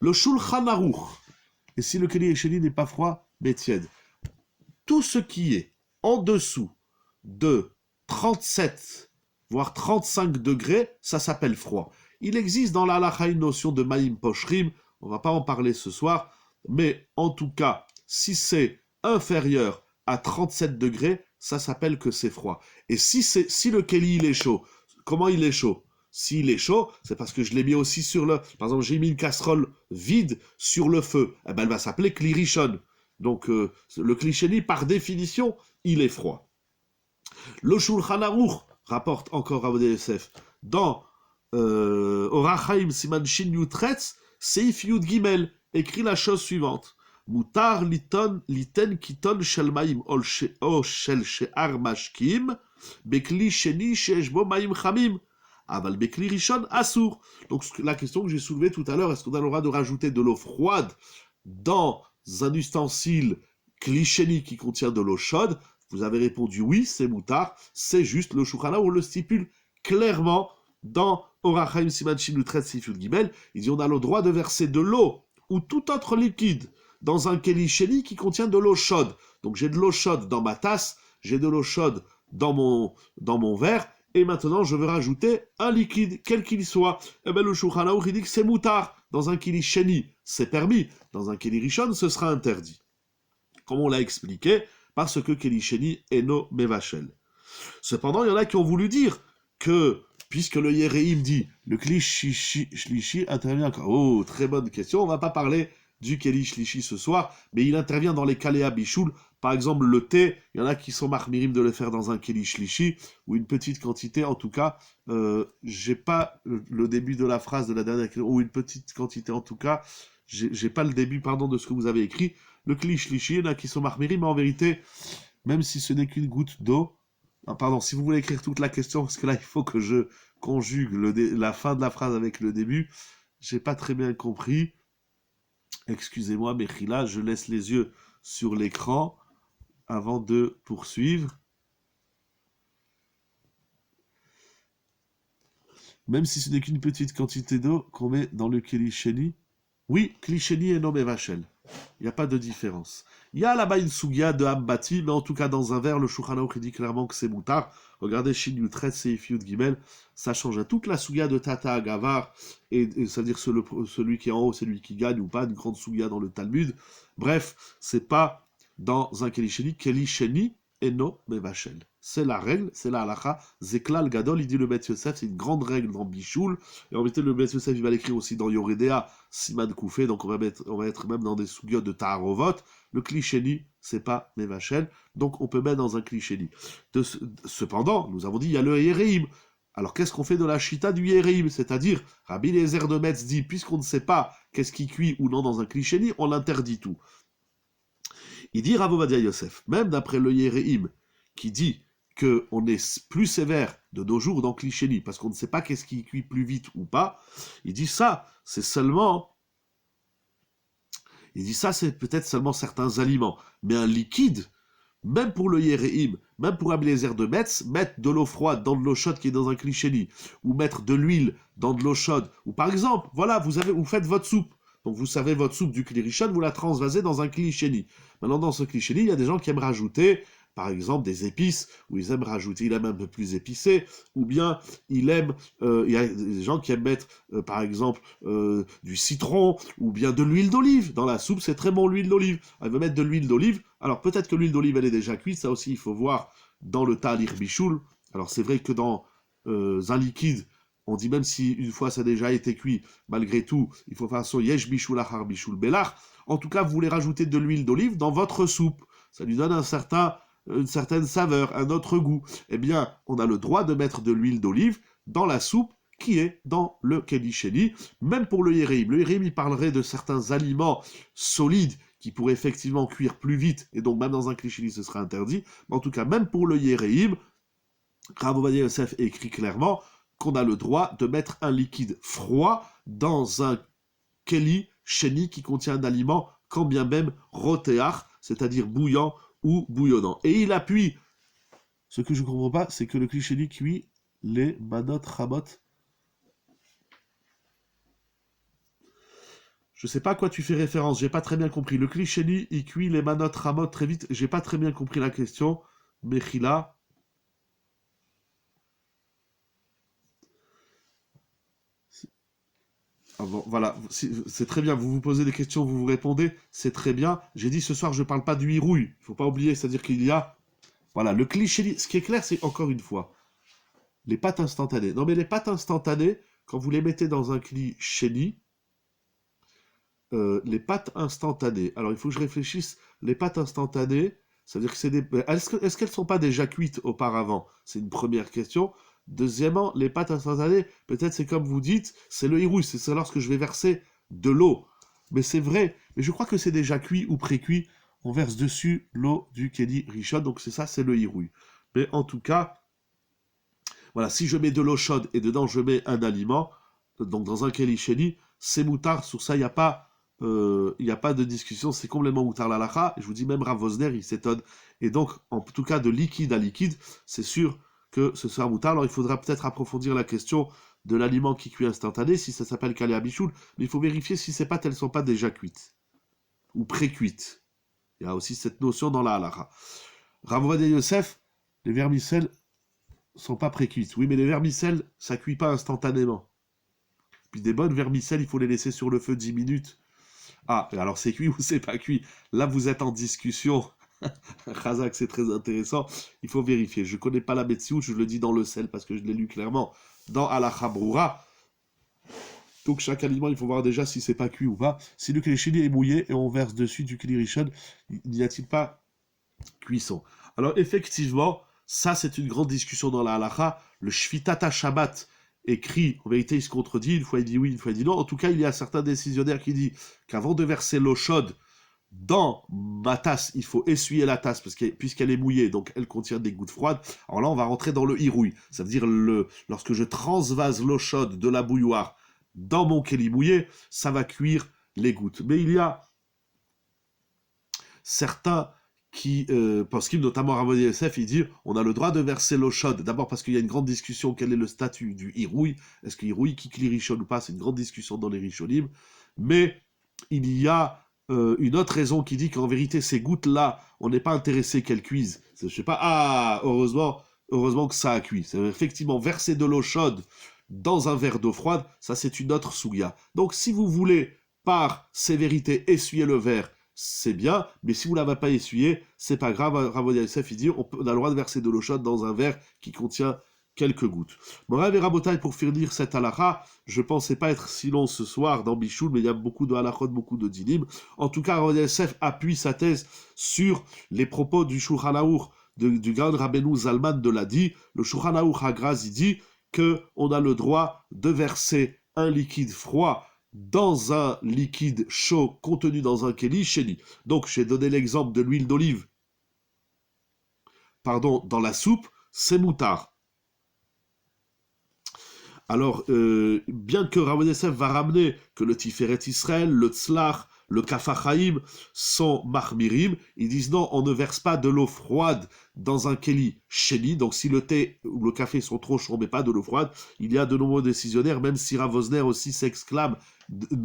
le Shulchan Aruch, et si le Keli Sheni n'est pas froid, mais tiède, tout ce qui est en dessous de 37, voire 35 degrés, ça s'appelle froid. Il existe dans la halakha une notion de maïm poshrim, on ne va pas en parler ce soir, mais en tout cas, si c'est inférieur à 37 degrés, ça s'appelle que c'est froid. Et si le keli il est chaud, comment il est chaud? S'il est chaud, c'est parce que je l'ai mis aussi sur le... Par exemple, j'ai mis une casserole vide sur le feu, eh ben, elle va s'appeler kli rishon. Donc le kli sheni, par définition, il est froid. Le Shulchan Aruch rapporte encore Rav Ovadia Yosef dans Orachaim Siman Shin Yutretz Seif Yud Gimel écrit la chose suivante: Mutar liten kiton shel maim o shel she'ar mashkim bekli sheni sheyesh bo maim chamim aval bekli rishon asur. Donc la question que j'ai soulevée tout à l'heure, est-ce qu'on a le droit de rajouter de l'eau froide dans un ustensile kli sheni qui contient de l'eau chaude? Vous avez répondu oui, c'est moutard, c'est juste. Le Shulchan Aruch le stipule clairement dans Orachaim Siman Shin Yutretz Seif Yud Gimel. Il dit on a le droit de verser de l'eau ou tout autre liquide dans un keli sheni qui contient de l'eau chaude. Donc j'ai de l'eau chaude dans ma tasse, j'ai de l'eau chaude dans mon verre, et maintenant je veux rajouter un liquide, quel qu'il soit. Eh bien le Shulchan Aruch il dit que c'est moutard. Dans un keli sheni, c'est permis. Dans un keli rishon, ce sera interdit. Comme on l'a expliqué, parce que Keli Sheni Eno Mevachel. Cependant, il y en a qui ont voulu dire que, puisque le Yereim dit, le Kli Shlishi intervient encore. Oh, très bonne question, on ne va pas parler du Keli Shlishi ce soir, mais il intervient dans les Kalea Bishul. Par exemple, le thé, il y en a qui sont marmirim de le faire dans un Keli Shlishi, ou une petite quantité, en tout cas, j'ai pas le début de la phrase de la dernière question, ou une petite quantité en tout cas, j'ai pas le début, pardon, de ce que vous avez écrit. Le Kli Shlishi, il y en a qui sont marmirim, mais en vérité, même si ce n'est qu'une goutte d'eau, pardon, si vous voulez écrire toute la question, parce que là, il faut que je conjugue la fin de la phrase avec le début, j'ai pas très bien compris. Excusez-moi, Mechila, je laisse les yeux sur l'écran avant de poursuivre. Même si ce n'est qu'une petite quantité d'eau qu'on met dans le Keli Sheni. Oui, Kli Sheni et non Mevachel. Il n'y a pas de différence. Il y a là-bas une sougia de Ambati, mais en tout cas dans un verre, le Shulchan Aruch dit clairement que c'est moutard. Regardez Shin Yutretz Seif Yud Gimel, ça change à toute la sougia de Tata Agavar, et c'est-à-dire celui qui est en haut, c'est lui qui gagne ou pas, une grande sougia dans le Talmud. Bref, c'est pas dans un Keli Sheni et non Mevachel. C'est la règle, c'est la halakha. Zeklal Gadol, il dit le Beth Yosef, c'est une grande règle dans Bichoul. Et en vérité, le Beth Yosef, il va l'écrire aussi dans Yoredea, Siman Koufé, donc on va être même dans des sougiotes de Taharovot. Le Kli Sheni, c'est pas Mevachel, donc on peut mettre dans un Kli Sheni. Cependant, nous avons dit, il y a le Yereim. Alors qu'est-ce qu'on fait de la chita du Yereim? C'est-à-dire, Rabbi Eliezer de Metz dit, puisqu'on ne sait pas qu'est-ce qui cuit ou non dans un cliché, on l'interdit tout. Il dit Rav Ovadia Yosef, même d'après le Yereim, qui dit qu'on est plus sévère de nos jours dans Clichéni, parce qu'on ne sait pas qu'est-ce qui cuit plus vite ou pas, il dit ça, c'est peut-être seulement certains aliments, mais un liquide, même pour le Yereim, même pour Rabbi Eliezer de Metz, mettre de l'eau froide dans de l'eau chaude qui est dans un Clichéni, ou mettre de l'huile dans de l'eau chaude, ou par exemple, voilà, vous faites votre soupe, donc vous savez votre soupe du Kli Rishon, vous la transvasez dans un Kli Sheni. Maintenant dans ce Kli Sheni, il y a des gens qui aiment rajouter, par exemple, des épices, ou ils aiment rajouter, il aime un peu plus épicé, ou bien il y a des gens qui aiment mettre, par exemple, du citron, ou bien de l'huile d'olive. Dans la soupe, c'est très bon l'huile d'olive. Elle veut mettre de l'huile d'olive. Alors peut-être que l'huile d'olive, elle est déjà cuite, ça aussi il faut voir dans le talir bichoul. Alors c'est vrai que dans un liquide, on dit même si une fois ça a déjà été cuit, malgré tout, il faut faire son yesh bichoul achar bichoul belach. En tout cas, vous voulez rajouter de l'huile d'olive dans votre soupe. Ça lui donne une certaine saveur, un autre goût. Eh bien, on a le droit de mettre de l'huile d'olive dans la soupe qui est dans le Keli Sheni, même pour le Yereim. Le Yereim, il parlerait de certains aliments solides qui pourraient effectivement cuire plus vite, et donc même dans un Keli Sheni, ce serait interdit. Mais en tout cas, même pour le Yereim, Rav Ovadia Yosef écrit clairement qu'on a le droit de mettre un liquide froid dans un Keli Sheni qui contient un aliment, quand bien même rotéach, c'est-à-dire bouillant ou bouillonnant. Et il appuie. Ce que je ne comprends pas, c'est que le Kli Sheni cuit les manot ramot. Je ne sais pas à quoi tu fais référence, j'ai pas très bien compris. Le Kli Sheni, il cuit les manot ramot très vite. J'ai pas très bien compris la question. Mechila. Ah bon, voilà, c'est très bien, vous vous posez des questions, vous vous répondez, c'est très bien. J'ai dit ce soir, je ne parle pas du hirouille, il ne faut pas oublier, c'est-à-dire qu'il y a, voilà, le cliché, ce qui est clair, c'est encore une fois, les pâtes instantanées. Non mais les pâtes instantanées, quand vous les mettez dans un cliché, les pâtes instantanées, alors il faut que je réfléchisse, les pâtes instantanées, c'est-à-dire que c'est des... Est-ce qu'elles ne sont pas déjà cuites auparavant? C'est une première question. Deuxièmement, les pâtes instantanées, peut-être c'est comme vous dites, c'est le hirouille, c'est lorsque je vais verser de l'eau. Mais c'est vrai, mais je crois que c'est déjà cuit ou pré-cuit. On verse dessus l'eau du Keli Rishon, donc c'est ça, c'est le hirouille. Mais en tout cas, voilà, si je mets de l'eau chaude et dedans je mets un aliment, donc dans un Keli Sheni, c'est moutard, sur ça il n'y a pas... Il n'y a pas de discussion, c'est complètement moutard l'alacha. Je vous dis, même Rav Vosner, il s'étonne. Et donc, en tout cas, de liquide à liquide, c'est sûr que ce sera moutard. Alors, il faudra peut-être approfondir la question de l'aliment qui cuit instantané, si ça s'appelle kalé bichoul, mais il faut vérifier si ces pâtes, elles ne sont pas déjà cuites, ou pré-cuites. Il y a aussi cette notion dans la halacha. Rav Ovadia Yosef, les vermicelles sont pas pré-cuites. Oui, mais les vermicelles, ça cuit pas instantanément. Puis des bonnes vermicelles, il faut les laisser sur le feu 10 minutes. Ah, alors c'est cuit ou c'est pas cuit? Là, vous êtes en discussion. Razak, c'est très intéressant. Il faut vérifier. Je connais pas la Metsiout, je le dis dans le sel parce que je l'ai lu clairement dans Halacha Broura. Donc chaque aliment, il faut voir déjà si c'est pas cuit ou pas. Si le Kli Sheni est mouillé et on verse dessus du Kli Rishon, n'y a-t-il pas cuisson? Alors effectivement, ça c'est une grande discussion dans la Halacha. Le Shvitata Shabbat écrit, en vérité il se contredit, une fois il dit oui, une fois il dit non. En tout cas, il y a certains décisionnaires qui disent qu'avant de verser l'eau chaude dans ma tasse, il faut essuyer la tasse puisqu'elle est mouillée, donc elle contient des gouttes froides. Alors là, on va rentrer dans le hirouille. Ça veut dire lorsque je transvase l'eau chaude de la bouilloire dans mon kéli mouillé, ça va cuire les gouttes. Mais il y a certains qui pensent qu'il, notamment Rav Ovadia Yosef, il dit on a le droit de verser l'eau chaude. D'abord parce qu'il y a une grande discussion, quel est le statut du hirouille? Est-ce que hirouille qui Kli Rishon ou pas? C'est une grande discussion dans les Rishonim. Mais il y a une autre raison qui dit qu'en vérité, ces gouttes-là, on n'est pas intéressé qu'elles cuisent. Je sais pas, heureusement que ça a cuit. C'est effectivement verser de l'eau chaude dans un verre d'eau froide, ça c'est une autre souga. Donc si vous voulez, par sévérité, essuyer le verre, c'est bien, mais si vous ne l'avez pas essuyé, c'est pas grave. Rav Ovadia Yosef, il dit on a le droit de verser de l'eau chaude dans un verre qui contient quelques gouttes. Morav et Rabotai, pour finir cette halakha, je pensais pas être si long ce soir dans Bichoul, mais il y a beaucoup de halakhot, beaucoup de dinim. En tout cas, Rav Ovadia Yosef appuie sa thèse sur les propos du Shulchan Aruch, du grand Rabbeinu Zalman de Ladi. Le Shulchan Aruch Hagraz, il dit qu'on a le droit de verser un liquide froid dans un liquide chaud contenu dans un keli sheni. Donc j'ai donné l'exemple de l'huile d'olive, dans la soupe, c'est moutard. Alors, bien que Rav Yosef va ramener que le Tiferet Israël, le Tzlach, le Kafachaim sont mahmirim, ils disent non, on ne verse pas de l'eau froide dans un keli sheni. Donc si le thé ou le café sont trop chauds, on ne met pas de l'eau froide. Il y a de nombreux décisionnaires, même si Rav Wosner aussi s'exclame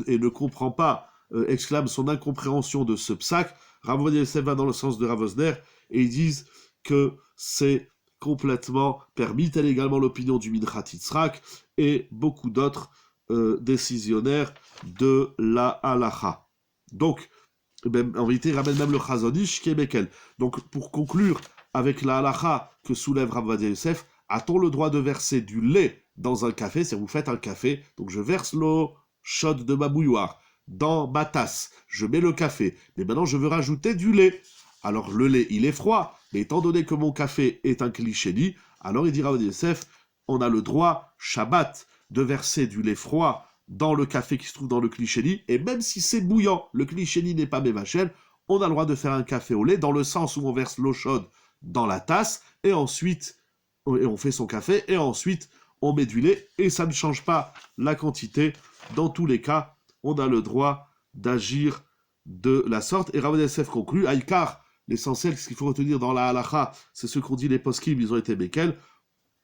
et ne comprend pas, exclame son incompréhension de ce psak. Rav Yosef va dans le sens de Rav Wosner et ils disent que c'est complètement permis, telle également l'opinion du Minchat Yitzhak et beaucoup d'autres décisionnaires de la halacha. Donc, en vérité, il ramène même le Chazon Ish qui est Mekel. Donc, pour conclure avec la halacha que soulève Rav Yosef, a-t-on le droit de verser du lait dans un café? C'est-à-dire, vous faites un café, donc je verse l'eau chaude de ma bouilloire dans ma tasse, je mets le café, mais maintenant je veux rajouter du lait. Alors le lait, il est froid, mais étant donné que mon café est un kli sheni, alors il dira Rav Yosef, on a le droit, Shabbat, de verser du lait froid dans le café qui se trouve dans le kli sheni, et même si c'est bouillant, le kli sheni n'est pas mévachel, on a le droit de faire un café au lait, dans le sens où on verse l'eau chaude dans la tasse, et ensuite, on fait son café, et ensuite, on met du lait, et ça ne change pas la quantité. Dans tous les cas, on a le droit d'agir de la sorte. Et Rav Yosef conclut, Aïkar, l'essentiel, ce qu'il faut retenir dans la halacha, c'est ce qu'ont dit les poskim, ils ont été Mekel,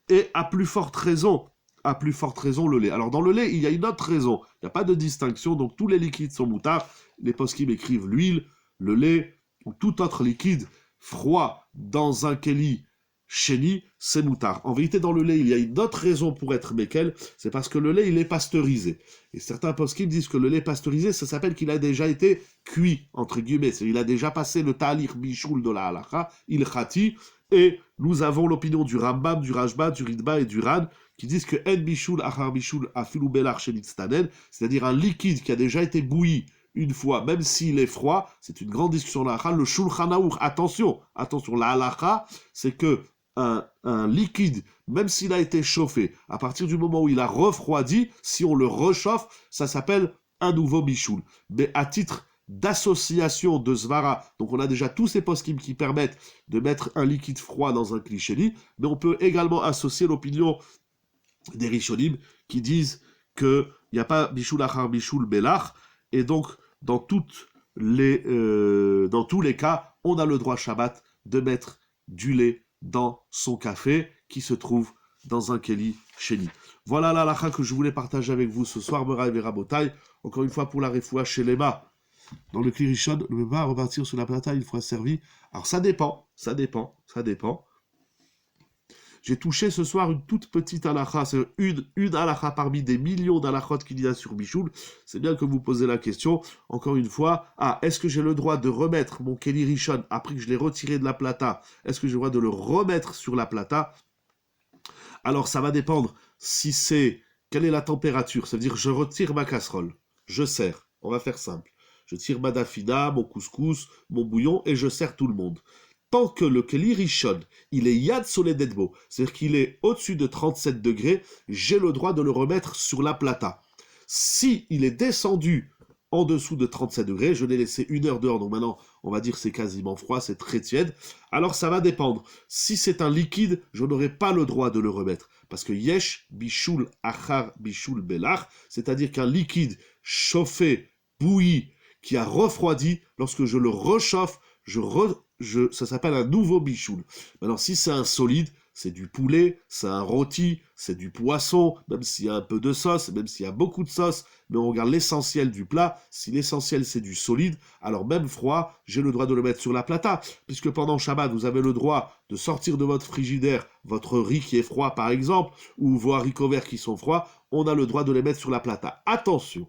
et à plus forte raison le lait. Alors dans le lait, il y a une autre raison, il n'y a pas de distinction, donc tous les liquides sont moutards, les poskim écrivent l'huile, le lait, ou tout autre liquide froid dans un keli sheni, c'est moutard. En vérité, dans le lait, il y a une autre raison pour être Mekel, c'est parce que le lait, il est pasteurisé. Et certains poskim disent que le lait pasteurisé, ça s'appelle qu'il a déjà été cuit, entre guillemets, c'est-à-dire il a déjà passé le ta'alir bichoul de la halacha, il khati, et nous avons l'opinion du Rambam, du Rashba, du Ritba et du Ran, qui disent que en bichoul achar bichoul afilu belach shenitstanen, c'est-à-dire un liquide qui a déjà été bouilli une fois, même s'il est froid, c'est une grande discussion de la halacha, le shulchan aruch, attention, la halacha, c'est que un liquide, même s'il a été chauffé, à partir du moment où il a refroidi, si on le réchauffe, ça s'appelle un nouveau bichoul. Mais à titre d'association de Svara, donc on a déjà tous ces poskim qui permettent de mettre un liquide froid dans un kli sheni, mais on peut également associer l'opinion des Rishonim qui disent qu'il n'y a pas bichoul achar bichoul belach, et donc dans tous les cas, on a le droit Shabbat de mettre du lait dans son café qui se trouve dans un keli sheni. Voilà la halakha que je voulais partager avec vous ce soir, Moraï et Rabotai. Encore une fois pour la refoua chez Lema. Dans le kli rishon, ne peut pas repartir sur la plata une fois servi. Alors ça dépend. J'ai touché ce soir une toute petite halakha, c'est une halakha parmi des millions d'halakhot qu'il y a sur Bichoul. C'est bien que vous posez la question, encore une fois, est-ce que j'ai le droit de remettre mon keli rishon après que je l'ai retiré de la plata? Est-ce que j'ai le droit de le remettre sur la plata? Alors ça va dépendre quelle est la température, ça veut dire je retire ma casserole, je sers, on va faire simple. Je tire ma dafina, mon couscous, mon bouillon et je sers tout le monde. Tant que le keli rishon, il est yad solededbo, c'est-à-dire qu'il est au-dessus de 37 degrés, j'ai le droit de le remettre sur la plata. Si il est descendu en dessous de 37 degrés, je l'ai laissé 1 heure dehors, donc maintenant on va dire c'est quasiment froid, c'est très tiède, alors ça va dépendre. Si c'est un liquide, je n'aurai pas le droit de le remettre, parce que yesh bichoul achar bichoul belach, c'est-à-dire qu'un liquide chauffé, bouilli, qui a refroidi, lorsque je le réchauffe, ça s'appelle un nouveau bichoul. Maintenant, si c'est un solide, c'est du poulet, c'est un rôti, c'est du poisson, même s'il y a un peu de sauce, même s'il y a beaucoup de sauce, mais on regarde l'essentiel du plat. Si l'essentiel c'est du solide, alors même froid, j'ai le droit de le mettre sur la plata, puisque pendant Shabbat, vous avez le droit de sortir de votre frigidaire votre riz qui est froid par exemple, ou vos haricots verts qui sont froids, on a le droit de les mettre sur la plata. Attention,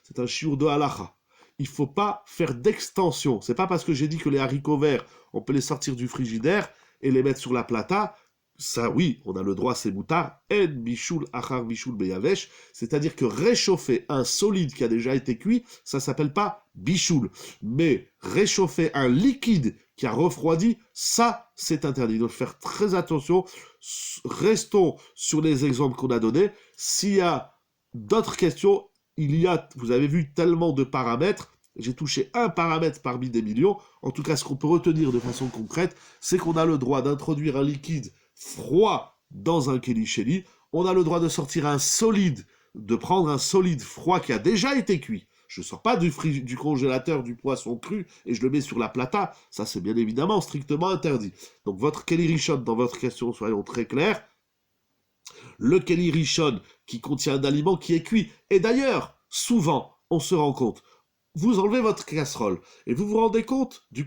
c'est un shiur de halacha. Il ne faut pas faire d'extension. C'est pas parce que j'ai dit que les haricots verts, on peut les sortir du frigidaire et les mettre sur la plata. Ça, oui, on a le droit, c'est moutard. En bichoul achar bichoul beyavesh. C'est-à-dire que réchauffer un solide qui a déjà été cuit, ça s'appelle pas bichoul. Mais réchauffer un liquide qui a refroidi, ça, c'est interdit. Donc, faire très attention restons sur les exemples qu'on a donnés. S'il y a d'autres questions, vous avez vu tellement de paramètres. J'ai touché un paramètre parmi des millions. En tout cas, ce qu'on peut retenir de façon concrète, c'est qu'on a le droit d'introduire un liquide froid dans un kéli. On a le droit de sortir un solide, de prendre un solide froid qui a déjà été cuit. Je ne sors pas du congélateur du poisson cru et je le mets sur la plata. Ça, c'est bien évidemment strictement interdit. Donc, votre kéli rishon, dans votre question, soyons très clairs. Le kéli rishon qui contient un aliment qui est cuit. Et d'ailleurs, souvent, on se rend compte, vous enlevez votre casserole et vous vous rendez compte le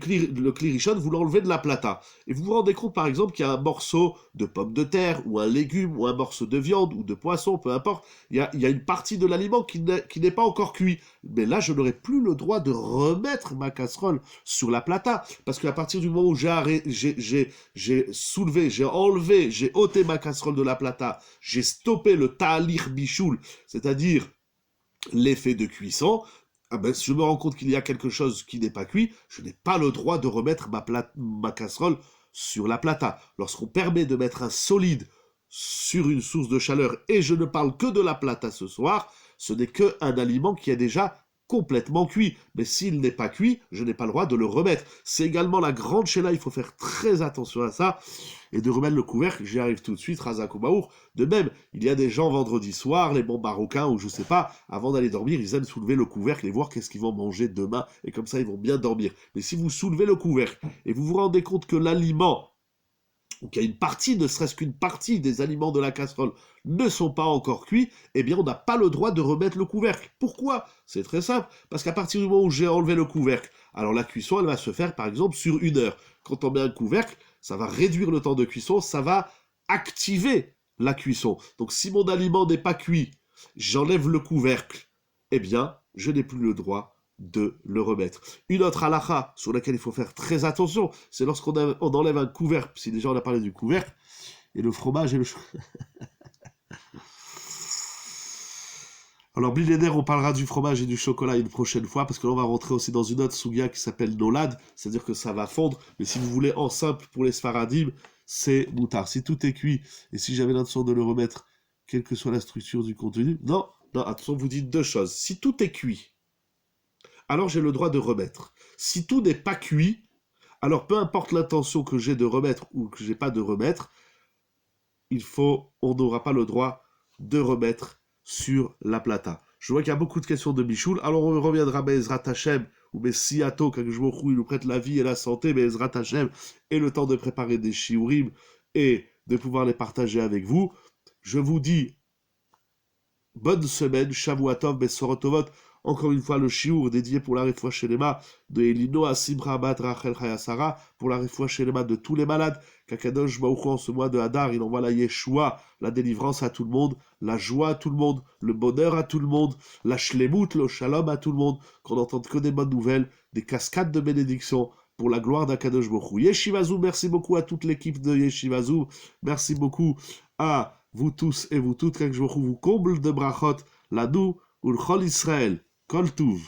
kli rishon, vous l'enlevez de la plata. Et vous vous rendez compte, par exemple, qu'il y a un morceau de pomme de terre ou un légume ou un morceau de viande ou de poisson, peu importe. Il y a une partie de l'aliment qui n'est pas encore cuit. Mais là, je n'aurai plus le droit de remettre ma casserole sur la plata. Parce qu'à partir du moment où j'ai soulevé, j'ai enlevé, j'ai ôté ma casserole de la plata, j'ai stoppé le ta'alir bichoul, c'est-à-dire l'effet de cuisson, je me rends compte qu'il y a quelque chose qui n'est pas cuit, je n'ai pas le droit de remettre ma casserole sur la plata. Lorsqu'on permet de mettre un solide sur une source de chaleur, et je ne parle que de la plata ce soir, ce n'est qu'un aliment qui est déjà complètement cuit. Mais s'il n'est pas cuit, je n'ai pas le droit de le remettre. C'est également la grande chéla, il faut faire très attention à ça, et de remettre le couvercle, j'y arrive tout de suite, Razakoubaour. De même, il y a des gens vendredi soir, les bons marocains, ou je sais pas, avant d'aller dormir, ils aiment soulever le couvercle et voir qu'est-ce qu'ils vont manger demain, et comme ça ils vont bien dormir. Mais si vous soulevez le couvercle, et vous vous rendez compte que l'aliment, ou qu'il y a une partie, ne serait-ce qu'une partie des aliments de la casserole ne sont pas encore cuits, eh bien on n'a pas le droit de remettre le couvercle. Pourquoi? C'est très simple, parce qu'à partir du moment où j'ai enlevé le couvercle, alors la cuisson, elle va se faire par exemple sur 1 heure. Quand on met un couvercle, ça va réduire le temps de cuisson, ça va activer la cuisson. Donc si mon aliment n'est pas cuit, j'enlève le couvercle, eh bien je n'ai plus le droit de le remettre. Une autre halakha sur laquelle il faut faire très attention, c'est lorsqu'on enlève un couvercle, si déjà on a parlé du couvercle, et le fromage et le Alors, millénaire, on parlera du fromage et du chocolat une prochaine fois, parce que là, on va rentrer aussi dans une autre sougia qui s'appelle nolad, c'est-à-dire que ça va fondre, mais si vous voulez en simple pour les sfaradim, c'est moutard. Si tout est cuit, et si j'avais l'intention de le remettre, quelle que soit la structure du contenu, non, attention, vous dites deux choses. Si tout est cuit, alors j'ai le droit de remettre. Si tout n'est pas cuit, alors peu importe l'intention que j'ai de remettre ou que j'ai pas de remettre, on n'aura pas le droit de remettre sur la plata. Je vois qu'il y a beaucoup de questions de Bichoul, alors on reviendra Bezrat Hashem, ou Bessiato, quand je il nous prête la vie et la santé, Bezrat Hashem, et le temps de préparer des shiurim et de pouvoir les partager avec vous. Je vous dis bonne semaine, Shavuatov, Besorotovot. Encore une fois, le shiur dédié pour la Refoua Shelema de Elino Simcha Bat Rachel Chayasara, pour la Refoua Shelema de tous les malades. Kakadosh Baruch en ce mois de Hadar, il envoie la Yeshua, la délivrance à tout le monde, la joie à tout le monde, le bonheur à tout le monde, la shlemut, le shalom à tout le monde, qu'on n'entende que des bonnes nouvelles, des cascades de bénédictions pour la gloire d'Akadosh Baruch Hu. Yeshivazou, merci beaucoup à toute l'équipe de Yeshivazou, merci beaucoup à vous tous et vous toutes, Kadosh Baruch Hu vous comble de brachot, la doux, ou le Chol Israël. Kol Tuv.